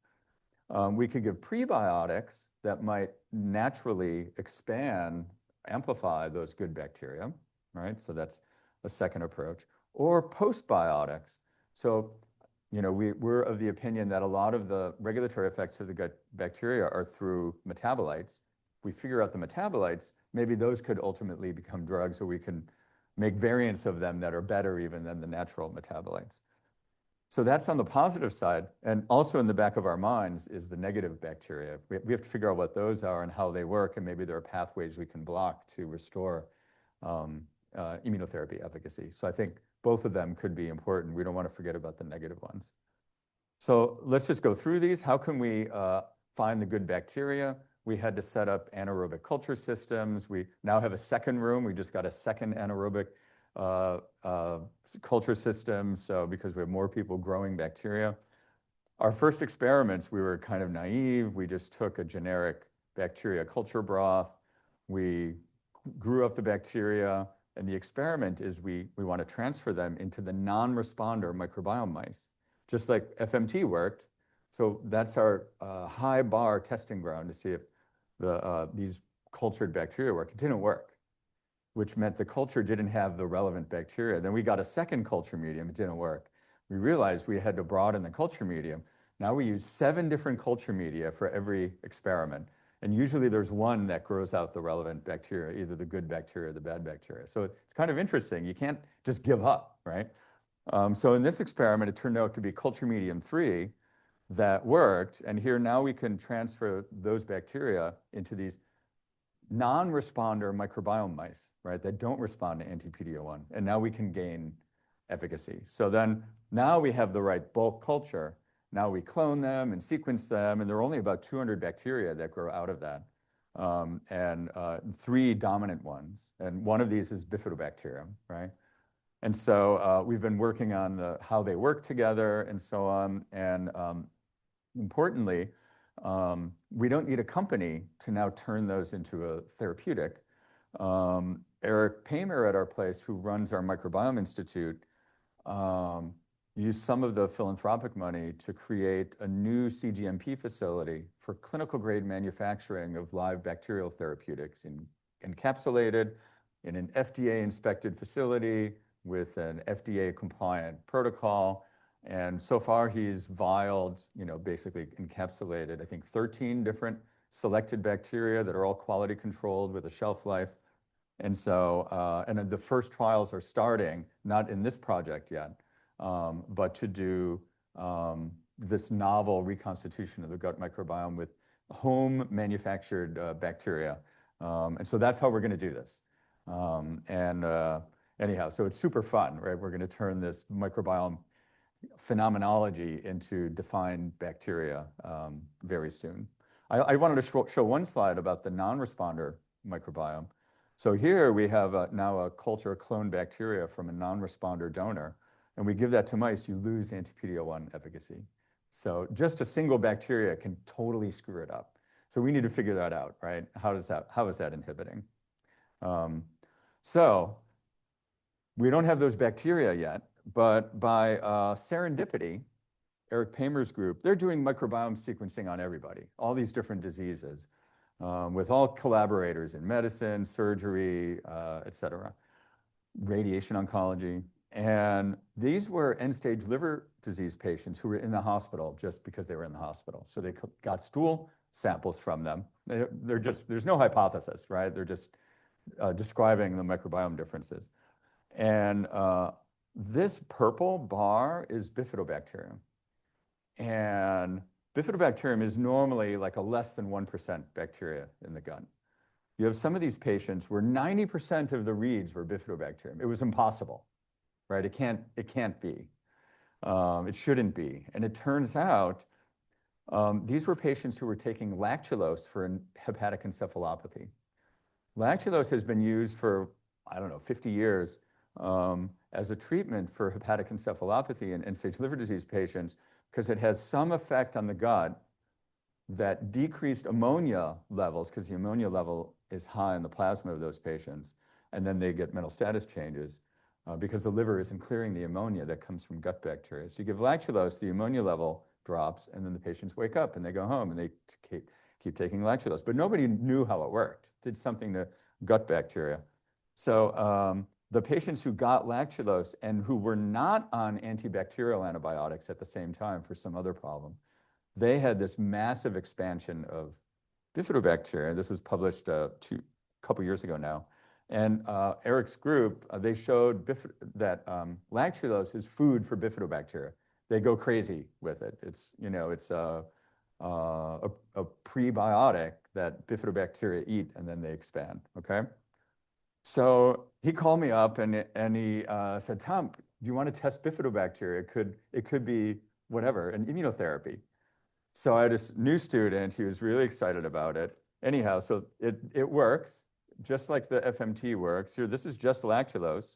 We could give prebiotics that might naturally expand, amplify those good bacteria, right? So that's a second approach. Or postbiotics. So, we're of the opinion that a lot of the regulatory effects of the gut bacteria are through metabolites. If we figure out the metabolites, maybe those could ultimately become drugs, or we can make variants of them that are better even than the natural metabolites. So that's on the positive side. And also in the back of our minds is the negative bacteria. We have to figure out what those are and how they work, and maybe there are pathways we can block to restore immunotherapy efficacy. So I think both of them could be important. We don't want to forget about the negative ones. So let's just go through these. How can we find the good bacteria? We had to set up anaerobic culture systems. We now have a second room. We just got a second anaerobic culture system, so because we have more people growing bacteria. Our first experiments, we were kind of naive. We just took a generic bacteria culture broth. We grew up the bacteria, and the experiment is we want to transfer them into the non-responder microbiome mice, just like FMT worked. So that's our high bar testing ground to see if these cultured bacteria work. It didn't work, which meant the culture didn't have the relevant bacteria. Then we got a second culture medium, it didn't work. We realized we had to broaden the culture medium. Now we use 7 different culture media for every experiment. And usually there's one that grows out the relevant bacteria, either the good bacteria or the bad bacteria. So it's kind of interesting. You can't just give up, right? So in this experiment, it turned out to be culture medium 3 that worked. And here now we can transfer those bacteria into these non-responder microbiome mice, right, that don't respond to anti-PD-1. And now we can gain efficacy. So then now we have the right bulk culture. Now we clone them and sequence them, and there are only about 200 bacteria that grow out of that, and 3 dominant ones. And one of these is Bifidobacterium, right? And so we've been working on how they work together and so on. And importantly, we don't need a company to now turn those into a therapeutic. Eric Paymer at our place, who runs our Microbiome Institute, used some of the philanthropic money to create a new cGMP facility for clinical grade manufacturing of live bacterial therapeutics, encapsulated in an FDA inspected facility with an FDA compliant protocol. And so far he's vialed, basically encapsulated, I think 13 different selected bacteria that are all quality controlled with a shelf life. And so, and the first trials are starting, not in this project yet, but to do this novel reconstitution of the gut microbiome with home manufactured bacteria. And so that's how we're going to do this. Anyhow, so it's super fun, right? We're going to turn this microbiome phenomenology into defined bacteria very soon. I wanted to show one slide about the non-responder microbiome. So here we have now a culture cloned bacteria from a non-responder donor, and we give that to mice, you lose anti-PD-L1 efficacy. So just a single bacteria can totally screw it up. So we need to figure that out, right? How is that inhibiting? So we don't have those bacteria yet, but by serendipity, Eric Paymer's group, they're doing microbiome sequencing on everybody, all these different diseases, with all collaborators in medicine, surgery, et cetera, radiation oncology. And these were end-stage liver disease patients who were in the hospital just because they were in the hospital. So they got stool samples from them. There's no hypothesis, right? They're just describing the microbiome differences. And this purple bar is bifidobacterium. And bifidobacterium is normally like a less than 1% bacteria in the gut. You have some of these patients where 90% of the reads were bifidobacterium. It was impossible, right? It can't be. It shouldn't be. And it turns out these were patients who were taking lactulose for hepatic encephalopathy. Lactulose has been used for, I don't know, 50 years as a treatment for hepatic encephalopathy in end-stage liver disease patients because it has some effect on the gut that decreased ammonia levels, because the ammonia level is high in the plasma of those patients, and then they get mental status changes because the liver isn't clearing the ammonia that comes from gut bacteria. So you give lactulose, the ammonia level drops, and then the patients wake up and they go home and they keep taking lactulose. But nobody knew how it worked. It did something to gut bacteria. So the patients who got lactulose and who were not on antibacterial antibiotics at the same time for some other problem, they had this massive expansion of bifidobacteria. This was published a couple years ago now. And Eric's group, they showed that lactulose is food for bifidobacteria. They go crazy with it. It's a prebiotic that bifidobacteria eat and then they expand, okay? So he called me up and he said, Tom, do you want to test bifidobacteria? It could be whatever, an immunotherapy. So I had this new student, he was really excited about it. Anyhow, so it works, just like the FMT works. Here, this is just lactulose.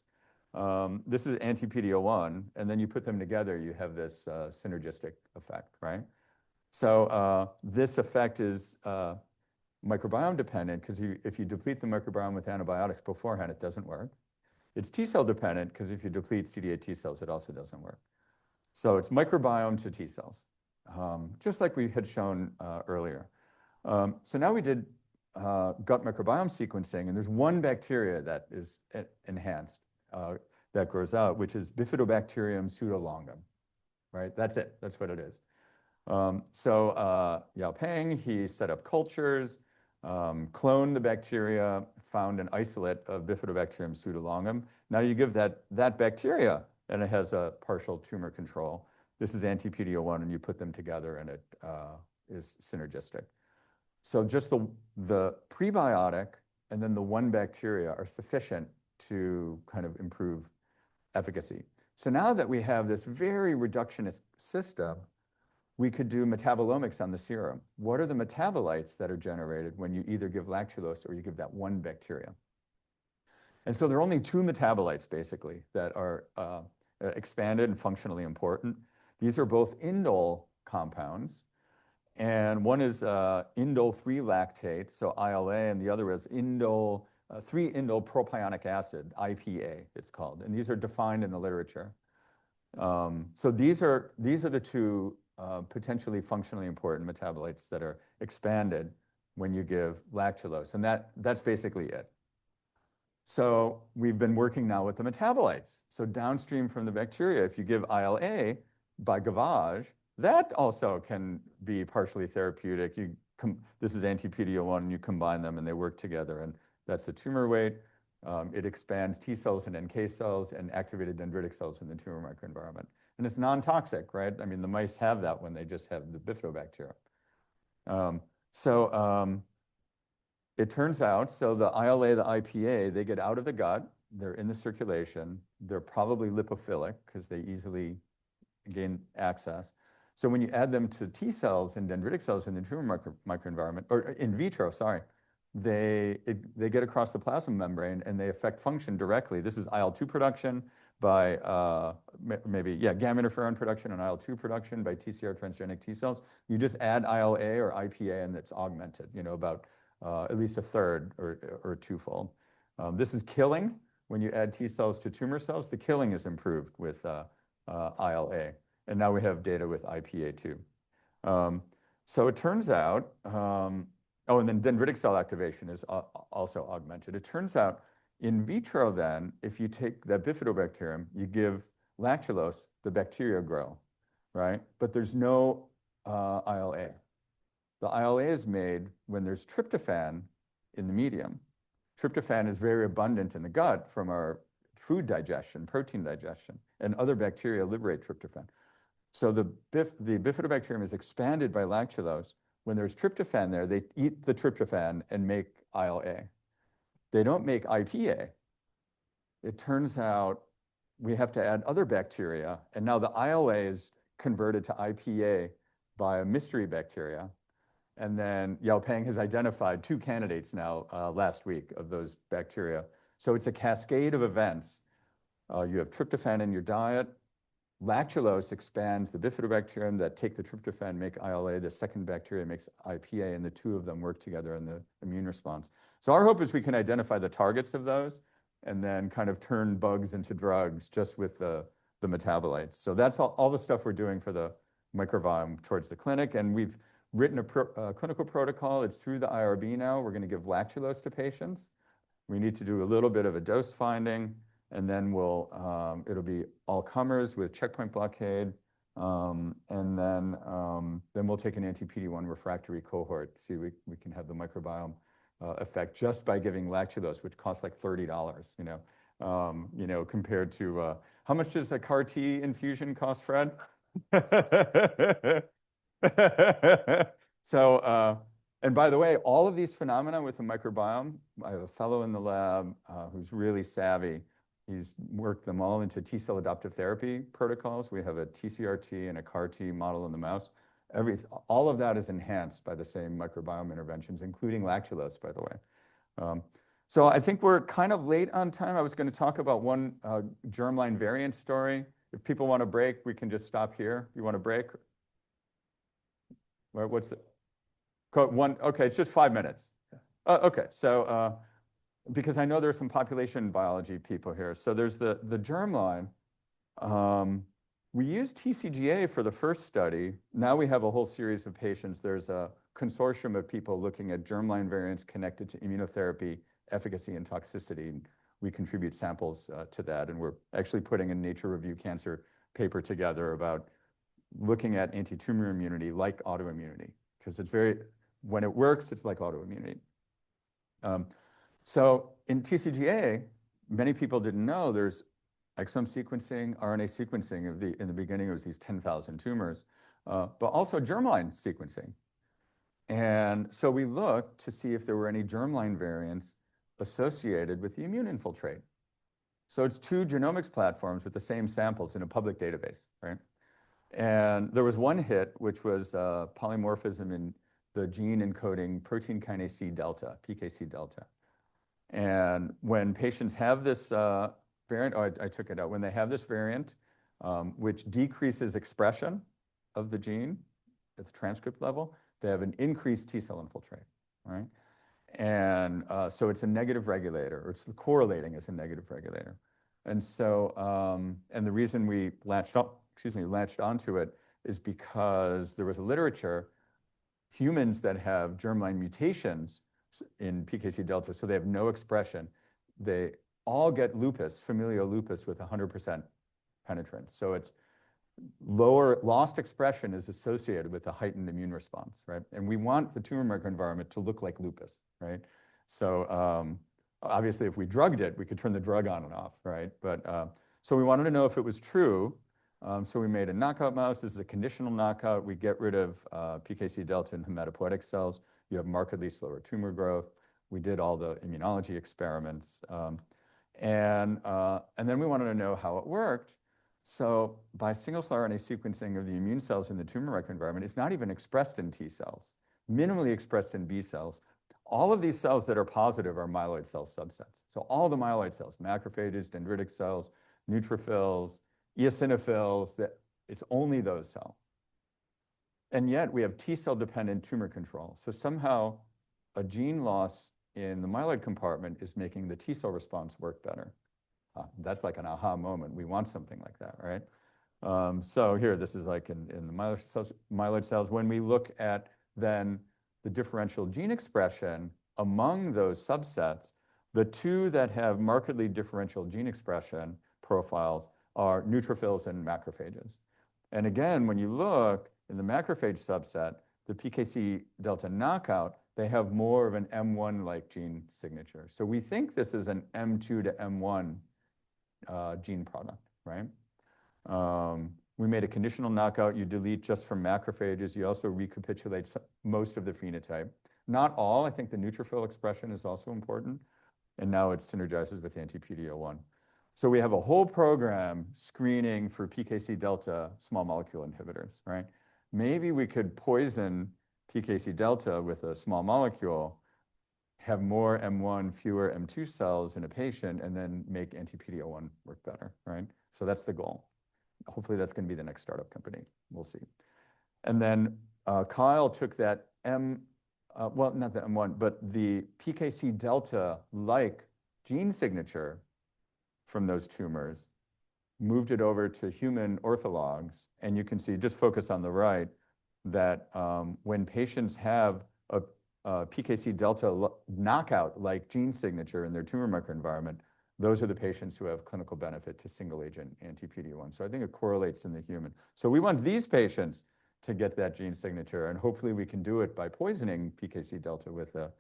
This is anti-PD-L1, and then you put them together, you have this synergistic effect, right? So this effect is microbiome dependent, because if you deplete the microbiome with antibiotics beforehand, it doesn't work. It's T cell dependent, because if you deplete CD8 T cells, it also doesn't work. So it's microbiome to T cells, just like we had shown earlier. So now we did gut microbiome sequencing, and there's one bacteria that is enhanced that grows out, which is Bifidobacterium pseudolongum, right? That's it. That's what it is. So Yao Peng, he set up cultures, cloned the bacteria, found an isolate of Bifidobacterium pseudolongum. Now you give that bacteria, and it has a partial tumor control. This is anti-PD-L1, and you put them together, and it is synergistic. So just the prebiotic and then the one bacteria are sufficient to kind of improve efficacy. So now that we have this very reductionist system, we could do metabolomics on the serum. What are the metabolites that are generated when you either give lactulose or you give that one bacteria? And so there are only two metabolites, basically, that are expanded and functionally important. These are both indole compounds. And one is indole 3 lactate, so ILA, and the other is 3-indole propionic acid, IPA, it's called. And these are defined in the literature. So these are the two potentially functionally important metabolites that are expanded when you give lactulose. And that's basically it. So we've been working now with the metabolites. So downstream from the bacteria, if you give ILA by gavage, that also can be partially therapeutic. This is anti-PD-L1, and you combine them, and they work together, and that's the tumor weight. It expands T cells and NK cells and activated dendritic cells in the tumor microenvironment. And it's non-toxic, right? I mean, the mice have that when they just have the bifidobacterium. It turns out, so the ILA, the IPA, they get out of the gut, they're in the circulation, they're probably lipophilic because they easily gain access. So when you add them to T cells and dendritic cells in the tumor microenvironment, or in vitro, sorry, they get across the plasma membrane and they affect function directly. This is IL-2 production by gamma interferon production and IL-2 production by TCR transgenic T cells. You just add ILA or IPA and it's augmented, about at least a third or twofold. This is killing. When you add T cells to tumor cells, the killing is improved with ILA. And now we have data with IPA too. So it turns out, and then dendritic cell activation is also augmented. It turns out in vitro then, if you take that bifidobacterium, you give lactulose, the bacteria grow, right? But there's no ILA. The ILA is made when there's tryptophan in the medium. Tryptophan is very abundant in the gut from our food digestion, protein digestion, and other bacteria liberate tryptophan. So the bifidobacterium is expanded by lactulose. When there's tryptophan there, they eat the tryptophan and make ILA. They don't make IPA. It turns out we have to add other bacteria, and now the ILA is converted to IPA by a mystery bacteria. And then Yao Peng has identified 2 candidates now last week of those bacteria. So it's a cascade of events. You have tryptophan in your diet. Lactulose expands the bifidobacterium that take the tryptophan, make ILA. The second bacteria makes IPA, and the 2 of them work together in the immune response. So our hope is we can identify the targets of those and then kind of turn bugs into drugs just with the metabolites. So that's all the stuff we're doing for the microbiome towards the clinic. And we've written a clinical protocol. It's through the IRB now. We're going to give lactulose to patients. We need to do a little bit of a dose finding, and then it'll be all comers with checkpoint blockade. And then we'll take an anti-PD-1 refractory cohort, see we can have the microbiome effect just by giving lactulose, which costs like $30, compared to, how much does a CAR T infusion cost, Fred? So, and by the way, all of these phenomena with the microbiome, I have a fellow in the lab who's really savvy. He's worked them all into T cell adaptive therapy protocols. We have a TCR-T and a CAR T model in the mouse. All of that is enhanced by the same microbiome interventions, including lactulose, by the way. So I think we're kind of late on time. I was going to talk about one germline variant story. If people want to break, we can just stop here. You want to break? What's the one? Okay, it's just 5 minutes. Okay, so because I know there's some population biology people here. So there's the germline. We used TCGA for the first study. Now we have a whole series of patients. There's a consortium of people looking at germline variants connected to immunotherapy, efficacy, and toxicity. We contribute samples to that, and we're actually putting a Nature Review Cancer paper together about looking at anti-tumor immunity like autoimmunity, because when it works, it's like autoimmunity. So in TCGA, many people didn't know there's exome sequencing, RNA sequencing in the beginning, it was these 10,000 tumors, but also germline sequencing. And so we looked to see if there were any germline variants associated with the immune infiltrate. So it's 2 genomics platforms with the same samples in a public database, right? And there was one hit, which was polymorphism in the gene encoding protein kinase C delta, PKC delta. And when patients have this variant, I took it out, when they have this variant, which decreases expression of the gene at the transcript level, they have an increased T cell infiltrate, right? And so it's a negative regulator, or it's correlating as a negative regulator. And so, and the reason we latched onto it is because there was a literature, humans that have germline mutations in PKC delta, so they have no expression, they all get lupus, familial lupus with 100% penetrance. So it's lower lost expression is associated with a heightened immune response, right? And we want the tumor microenvironment to look like lupus, right? So Obviously, if we drugged it, we could turn the drug on and off, right? But so we wanted to know if it was true. So we made a knockout mouse. This is a conditional knockout. We get rid of PKC delta in hematopoietic cells. You have markedly slower tumor growth. We did all the immunology experiments. And then we wanted to know how it worked. So by single-cell RNA sequencing of the immune cells in the tumor microenvironment, it's not even expressed in T cells, minimally expressed in B cells. All of these cells that are positive are myeloid cell subsets. So all the myeloid cells, macrophages, dendritic cells, neutrophils, eosinophils, it's only those cells. And yet we have T cell dependent tumor control. So somehow a gene loss in the myeloid compartment is making the T cell response work better. That's like an aha moment. We want something like that, right? So here, this is like in the myeloid cells. When we look at then the differential gene expression among those subsets, the two that have markedly differential gene expression profiles are neutrophils and macrophages. And again, when you look in the macrophage subset, the PKC delta knockout, they have more of an M1-like gene signature. So we think this is an M2 to M1 gene product, right? We made a conditional knockout. You delete just from macrophages. You also recapitulate most of the phenotype. Not all. I think the neutrophil expression is also important. And now it synergizes with anti-PD-L1. So we have a whole program screening for PKC delta small molecule inhibitors, right? Maybe we could poison PKC delta with a small molecule, have more M1, fewer M2 cells in a patient, and then make anti-PD-L1 work better, right? So that's the goal. Hopefully that's going to be the next startup company. We'll see. And then Kyle took that well, not the M1, but the PKC delta-like gene signature from those tumors, moved it over to human orthologs. And you can see, just focus on the right, that when patients have a PKC delta knockout-like gene signature in their tumor microenvironment, those are the patients who have clinical benefit to single-agent anti-PD-1. So I think it correlates in the human. So we want these patients to get that gene signature, and hopefully we can do it by poisoning PKC delta with a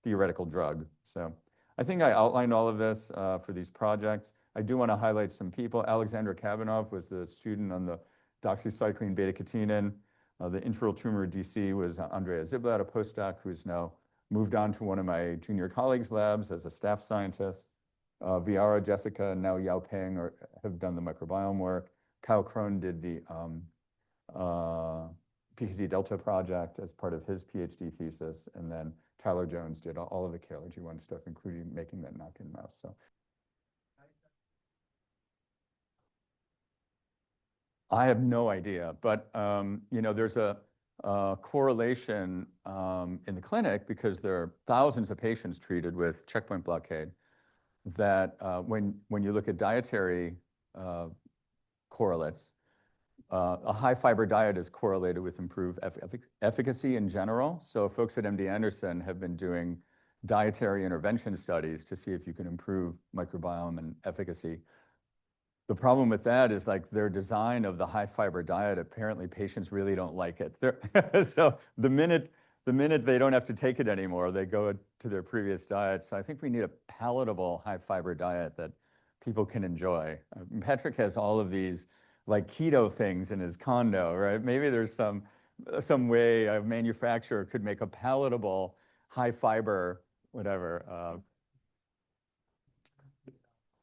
theoretical drug. So I think I outlined all of this for these projects. I do want to highlight some people. Alexandra Kavanagh was the student on the doxycycline beta-catenin. The intral tumor DC was Andrea Ziblatt, a postdoc who's now moved on to one of my junior colleagues' labs as a staff scientist. Viara, Jessica, and now Yao Peng have done the microbiome work. Kyle Krohn did the PKC Delta project as part of his PhD thesis. And then Tyler Jones did all of the KLRG1 stuff, including making that knock-in mouse. So I have no idea, but you know, there's a correlation in the clinic because there are thousands of patients treated with checkpoint blockade that when you look at dietary correlates, a high fiber diet is correlated with improved efficacy in general. So folks at MD Anderson have been doing dietary intervention studies to see if you can improve microbiome and efficacy. The problem with that is like their design of the high fiber diet, apparently patients really don't like it. So the minute they don't have to take it anymore, they go to their previous diet. So I think we need a palatable high fiber diet that people can enjoy. Patrick has all of these like keto things in his condo, right? Maybe there's some way a manufacturer could make a palatable high fiber, whatever.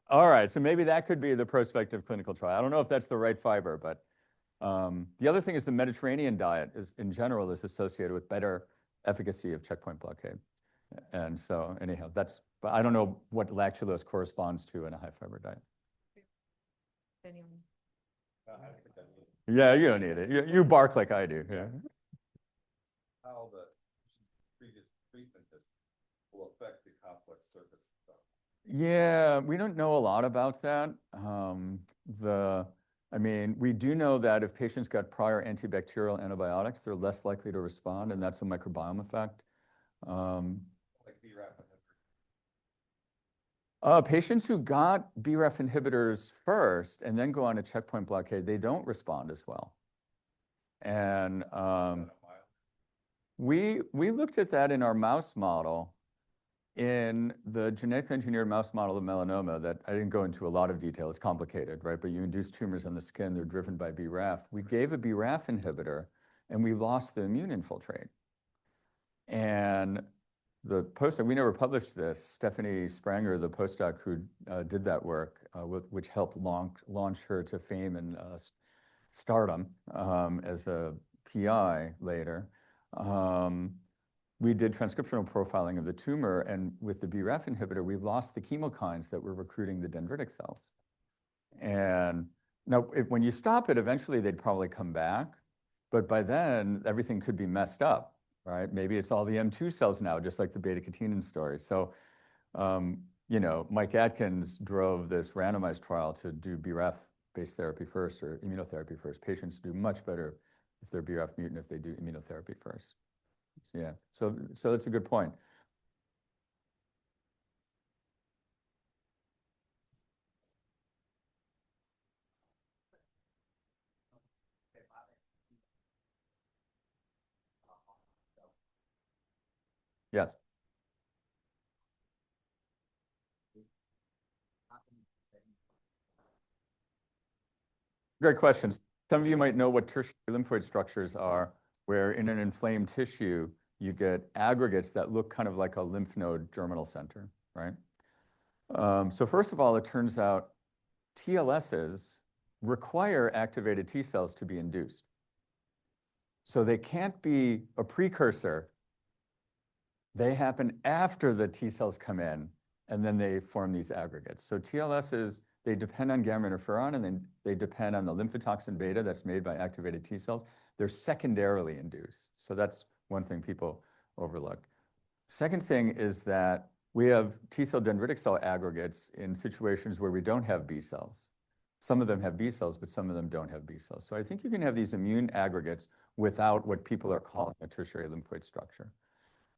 All right, so maybe that could be the prospective clinical trial. I don't know if that's the right fiber, but the other thing is the Mediterranean diet in general is associated with better efficacy of checkpoint blockade. And so anyhow, but I don't know what lactulose corresponds to in a high fiber diet. Anyone? Yeah, you don't need it. You bark like I do. Yeah. How the previous treatment will affect the complex surface stuff. Yeah, we don't know a lot about that. I mean, we do know that if patients got prior antibacterial antibiotics, they're less likely to respond, and that's a microbiome effect. Like BRAF inhibitors. Patients who got BRAF inhibitors first and then go on a checkpoint blockade, they don't respond as well. And we looked at that in our mouse model. in the genetically engineered mouse model of melanoma that I didn't go into a lot of detail, it's complicated, right? But you induce tumors on the skin, they're driven by BRAF. We gave a BRAF inhibitor and we lost the immune infiltrate. And the postdoc, we never published this, Stephanie Spranger, the postdoc who did that work, which helped launch her to fame and stardom as a PI later. We did transcriptional profiling of the tumor, and with the BRAF inhibitor, we lost the chemokines that were recruiting the dendritic cells. And now, when you stop it, eventually they'd probably come back, but by then, everything could be messed up, right? Maybe it's all the M2 cells now, just like the beta-catenin story. So, you know, Mike Atkins drove this randomized trial to do BRAF-based therapy first or immunotherapy first. Patients do much better if they're BRAF mutant if they do immunotherapy first. Yeah, so that's a good point. Yes. Great questions. Some of you might know what tertiary lymphoid structures are, where in an inflamed tissue, you get aggregates that look kind of like a lymph node germinal center, right? So first of all, it turns out TLSs require activated T cells to be induced. So they can't be a precursor. They happen after the T cells come in, and then they form these aggregates. So TLSs, they depend on gamma interferon, and then they depend on the lymphotoxin beta that's made by activated T cells. They're secondarily induced. So that's one thing people overlook. Second thing is that we have T cell dendritic cell aggregates in situations where we don't have B cells. Some of them have B cells, but some of them don't have B cells. So I think you can have these immune aggregates without what people are calling a tertiary lymphoid structure.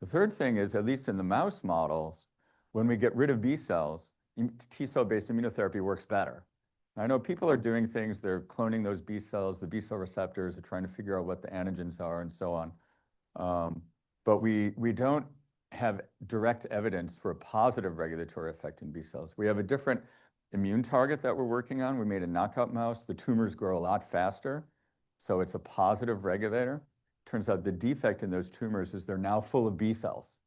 The third thing is, at least in the mouse models, when we get rid of B cells, T cell-based immunotherapy works better. I know people are doing things, they're cloning those B cells, the B cell receptors, they're trying to figure out what the antigens are and so on. But we don't have direct evidence for a positive regulatory effect in B cells. We have a different immune target that we're working on. We made a knockout mouse. The tumors grow a lot faster, so it's a positive regulator. Turns out the defect in those tumors is they're now full of B cells.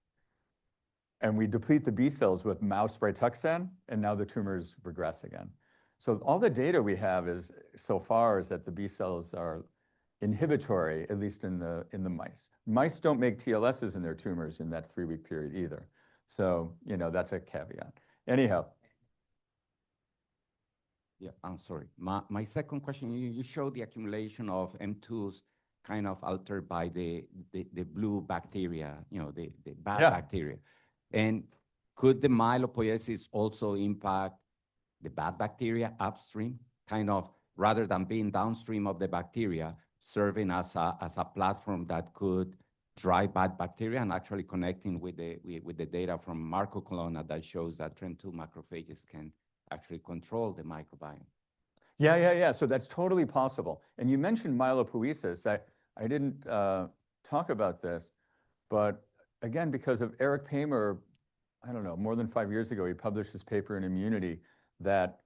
And we deplete the B cells with mouse Rituxan, and now the tumors regress again. So all the data we have is, so far, is that the B cells are inhibitory, at least in the mice. Mice don't make TLSs in their tumors in that 3-week period either. So, you know, that's a caveat. Anyhow. Yeah, I'm sorry. My second question, you showed the accumulation of M2s kind of altered by the blue bacteria, you know, the bad bacteria. And could the myelopoiesis also impact the bad bacteria upstream, kind of rather than being downstream of the bacteria, serving as a platform that could drive bad bacteria and actually connecting with the data from Marco Colonna that shows that TREM2 macrophages can actually control the microbiome? Yeah. So that's totally possible. And you mentioned myelopoiesis. I didn't talk about this, but again, because of Eric Paymer, I don't know, more than 5 years ago, he published this paper in Immunity that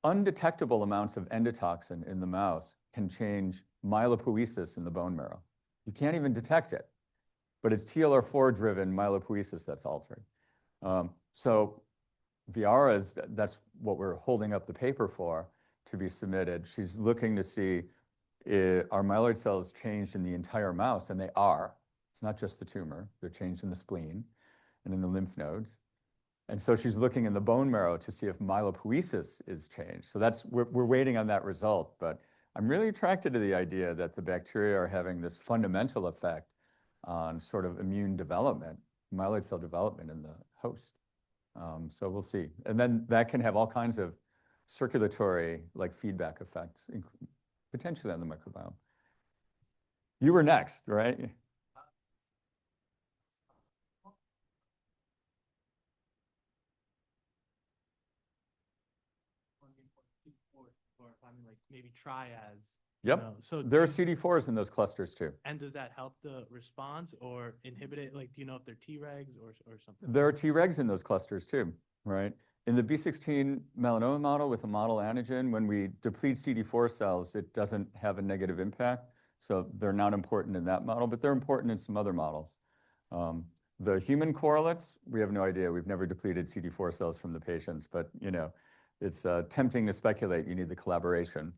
undetectable amounts of endotoxin in the mouse can change myelopoiesis in the bone marrow. You can't even detect it, but it's TLR4-driven myelopoiesis that's altered. So Viara's, that's what we're holding up the paper for to be submitted. She's looking to see, are myeloid cells changed in the entire mouse? And they are. It's not just the tumor. They're changed in the spleen and in the lymph nodes. And so she's looking in the bone marrow to see if myelopoiesis is changed. So we're waiting on that result. But I'm really attracted to the idea that the bacteria are having this fundamental effect on sort of immune development, myeloid cell development in the host. So we'll see. And then that can have all kinds of circulatory like feedback effects, potentially on the microbiome. You were next, right? Or if I'm like maybe try as Yep. So There are these- CD4s in those clusters too. And does that help the response or inhibit it? Like, do you know if they're Tregs or something? There are Tregs in those clusters too, right? In the B16 melanoma model with a model antigen, when we deplete CD4 cells, it doesn't have a negative impact. So they're not important in that model, but they're important in some other models. The human correlates, we have no idea. We've never depleted CD4 cells from the patients, but it's tempting to speculate. You need the collaboration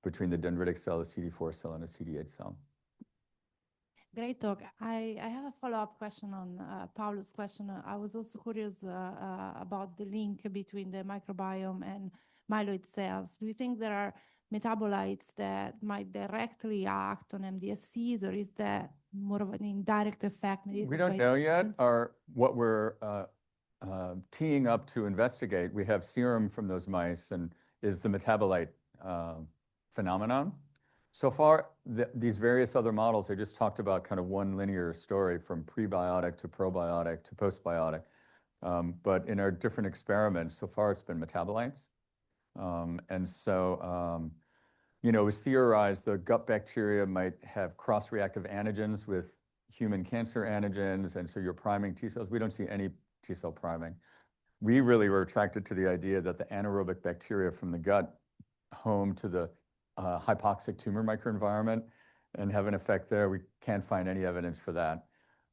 between the dendritic cell, a CD4 cell, and a CD8 cell. Great talk. I have a follow-up question on Paulo's question. I was also curious about the link between the microbiome and myeloid cells. Do you think there are metabolites that might directly act on MDSCs, or is that more of an indirect effect? We don't know yet. What we're teeing up to investigate, we have serum from those mice, and is the metabolite phenomenon. So far, these various other models, I just talked about kind of one linear story from prebiotic to probiotic to postbiotic. But in our different experiments, so far it's been metabolites. And so, it was theorized the gut bacteria might have cross-reactive antigens with human cancer antigens, and so you're priming T cells. We don't see any T cell priming. We really were attracted to the idea that the anaerobic bacteria from the gut home to the hypoxic tumor microenvironment and have an effect there. We can't find any evidence for that.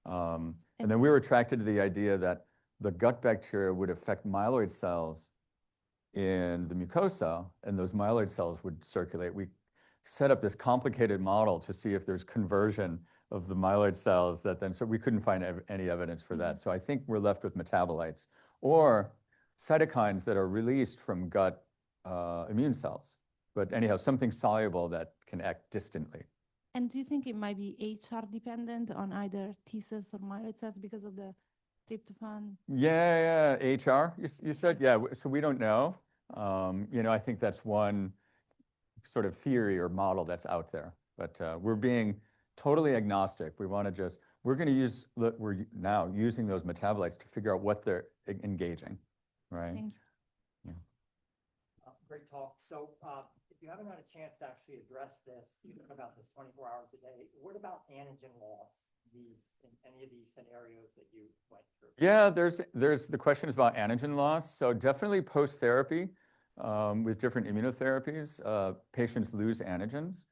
And then we were attracted to the idea that the gut bacteria would affect myeloid cells in the mucosa, and those myeloid cells would circulate. We set up this complicated model to see if there's conversion of the myeloid cells so we couldn't find any evidence for that. So I think we're left with metabolites or cytokines that are released from gut immune cells. But anyhow, something soluble that can act distantly. And do you think it might be HR dependent on either T cells or myeloid cells because of the tryptophan? Yeah, HR, you said? Yeah, so we don't know. I think that's one sort of theory or model that's out there. But we're being totally agnostic. We're now using those metabolites to figure out what they're engaging, right? Thank you. Yeah. Great talk. So if you haven't had a chance to actually address this, you talk about this 24 hours a day. What about antigen loss in any of these scenarios that you went through? Yeah, there's the question is about antigen loss. So definitely post-therapy with different immunotherapies, patients lose antigens.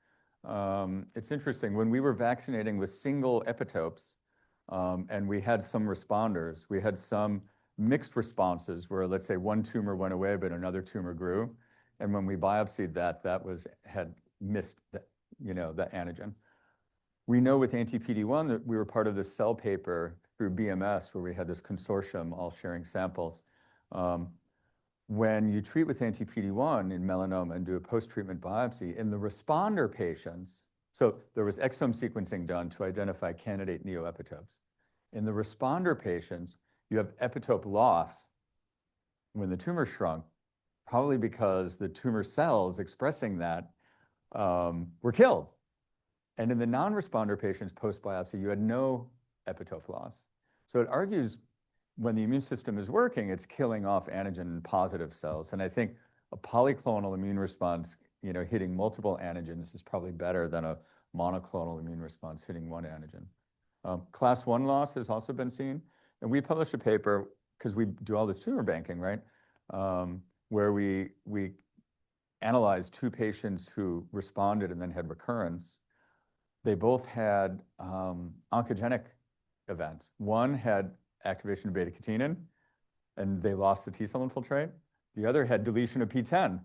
It's interesting, when we were vaccinating with single epitopes and we had some responders, we had some mixed responses where, let's say, one tumor went away, but another tumor grew. And when we biopsied that had missed the antigen. We know with anti-PD-1 that we were part of this cell paper through BMS where we had this consortium all sharing samples. When you treat with anti-PD-1 in melanoma and do a post-treatment biopsy, in the responder patients, so there was exome sequencing done to identify candidate neoepitopes. In the responder patients, you have epitope loss when the tumor shrunk, probably because the tumor cells expressing that were killed. And in the non-responder patients post-biopsy, you had no epitope loss. So it argues when the immune system is working, it's killing off antigen-positive cells. And I think a polyclonal immune response, hitting multiple antigens is probably better than a monoclonal immune response hitting one antigen. Class 1 loss has also been seen. And we published a paper, because we do all this tumor banking, right? Where we analyzed 2 patients who responded and then had recurrence. They both had oncogenic events. One had activation of beta-catenin, and they lost the T cell infiltrate. The other had deletion of PTEN.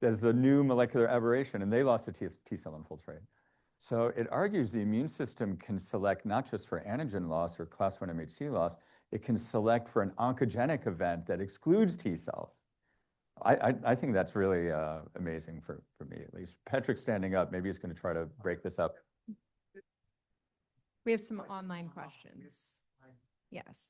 There's the new molecular aberration, and they lost the T cell infiltrate. So it argues the immune system can select not just for antigen loss or class 1 MHC loss, it can select for an oncogenic event that excludes T cells. I think that's really amazing for me, at least. Patrick's standing up. Maybe he's going to try to break this up. We have some online questions. Yes.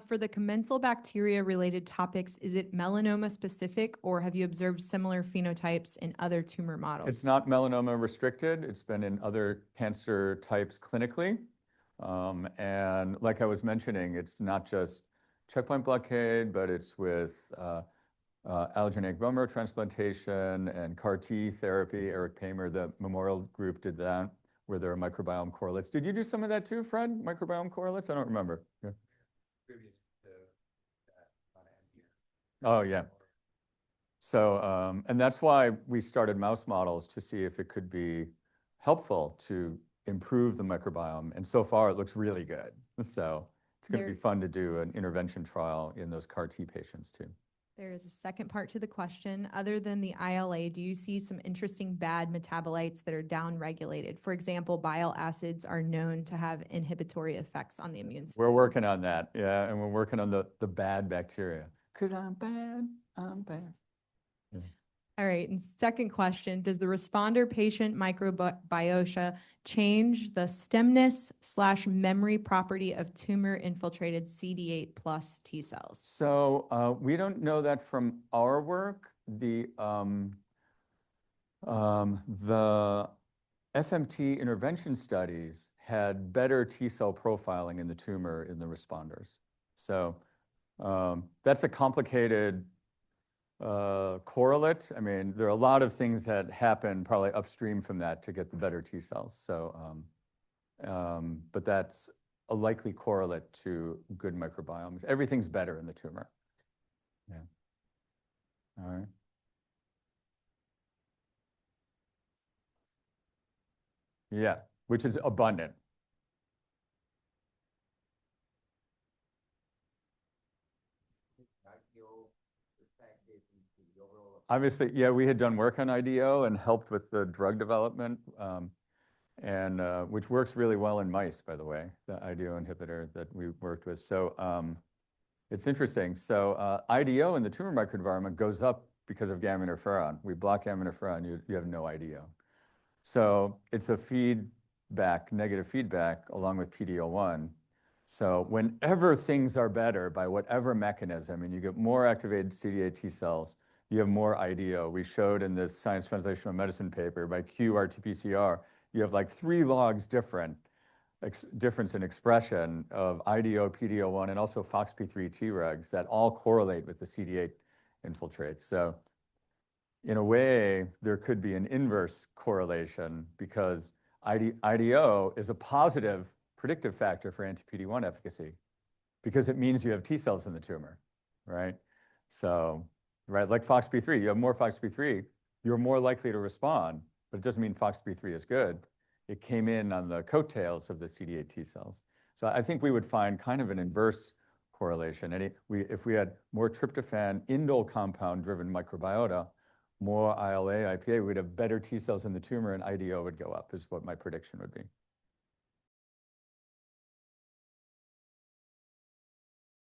For the commensal bacteria-related topics, is it melanoma specific, or have you observed similar phenotypes in other tumor models? It's not melanoma restricted. It's been in other cancer types clinically. And like I was mentioning, it's not just checkpoint blockade, but it's with allogeneic bone marrow transplantation and CAR T therapy. Eric Paymer, the Memorial Group, did that, where there are microbiome correlates. Did you do some of that too, Fred? Microbiome correlates? I don't remember. Yeah. Oh, yeah. So, and that's why we started mouse models to see if it could be helpful to improve the microbiome. And so far, it looks really good. So it's going to be fun to do an intervention trial in those CAR T patients too. There is a second part to the question. Other than the ILA, do you see some interesting bad metabolites that are downregulated? For example, bile acids are known to have inhibitory effects on the immune system. We're working on that, yeah, and we're working on the bad bacteria. Because I'm bad, I'm bad. Yeah. All right, and second question, does the responder patient microbiota change the stemness/memory property of tumor-infiltrated CD8 plus T cells? So we don't know that from our work. The FMT intervention studies had better T cell profiling in the tumor in the responders. So that's a complicated correlate. I mean, there are a lot of things that happen probably upstream from that to get the better T cells. So, but that's a likely correlate to good microbiomes. Everything's better in the tumor. Yeah. All right. Yeah, which is abundant. Obviously, yeah, we had done work on IDO and helped with the drug development, and which works really well in mice, by the way, the IDO inhibitor that we worked with. So it's interesting. So IDO in the tumor microenvironment goes up because of gamma interferon. We block gamma interferon, you have no IDO. So it's a feedback, negative feedback, along with PD-L1. So whenever things are better by whatever mechanism, and you get more activated CD8 T cells, you have more IDO. We showed in this Science Translational Medicine paper by qRT-PCR, you have like 3 logs difference in expression of IDO, PD-L1, and also FOXP3 Tregs that all correlate with the CD8 infiltrate. So in a way, there could be an inverse correlation because IDO is a positive predictive factor for anti-PD-1 efficacy because it means you have T cells in the tumor, right? So, right, like FOXP3, you have more FOXP3, you're more likely to respond, but it doesn't mean FOXP3 is good. It came in on the coattails of the CD8 T cells. So I think we would find kind of an inverse correlation. And if we had more tryptophan indole compound-driven microbiota, more ILA, IPA, we'd have better T cells in the tumor and IDO would go up, is what my prediction would be.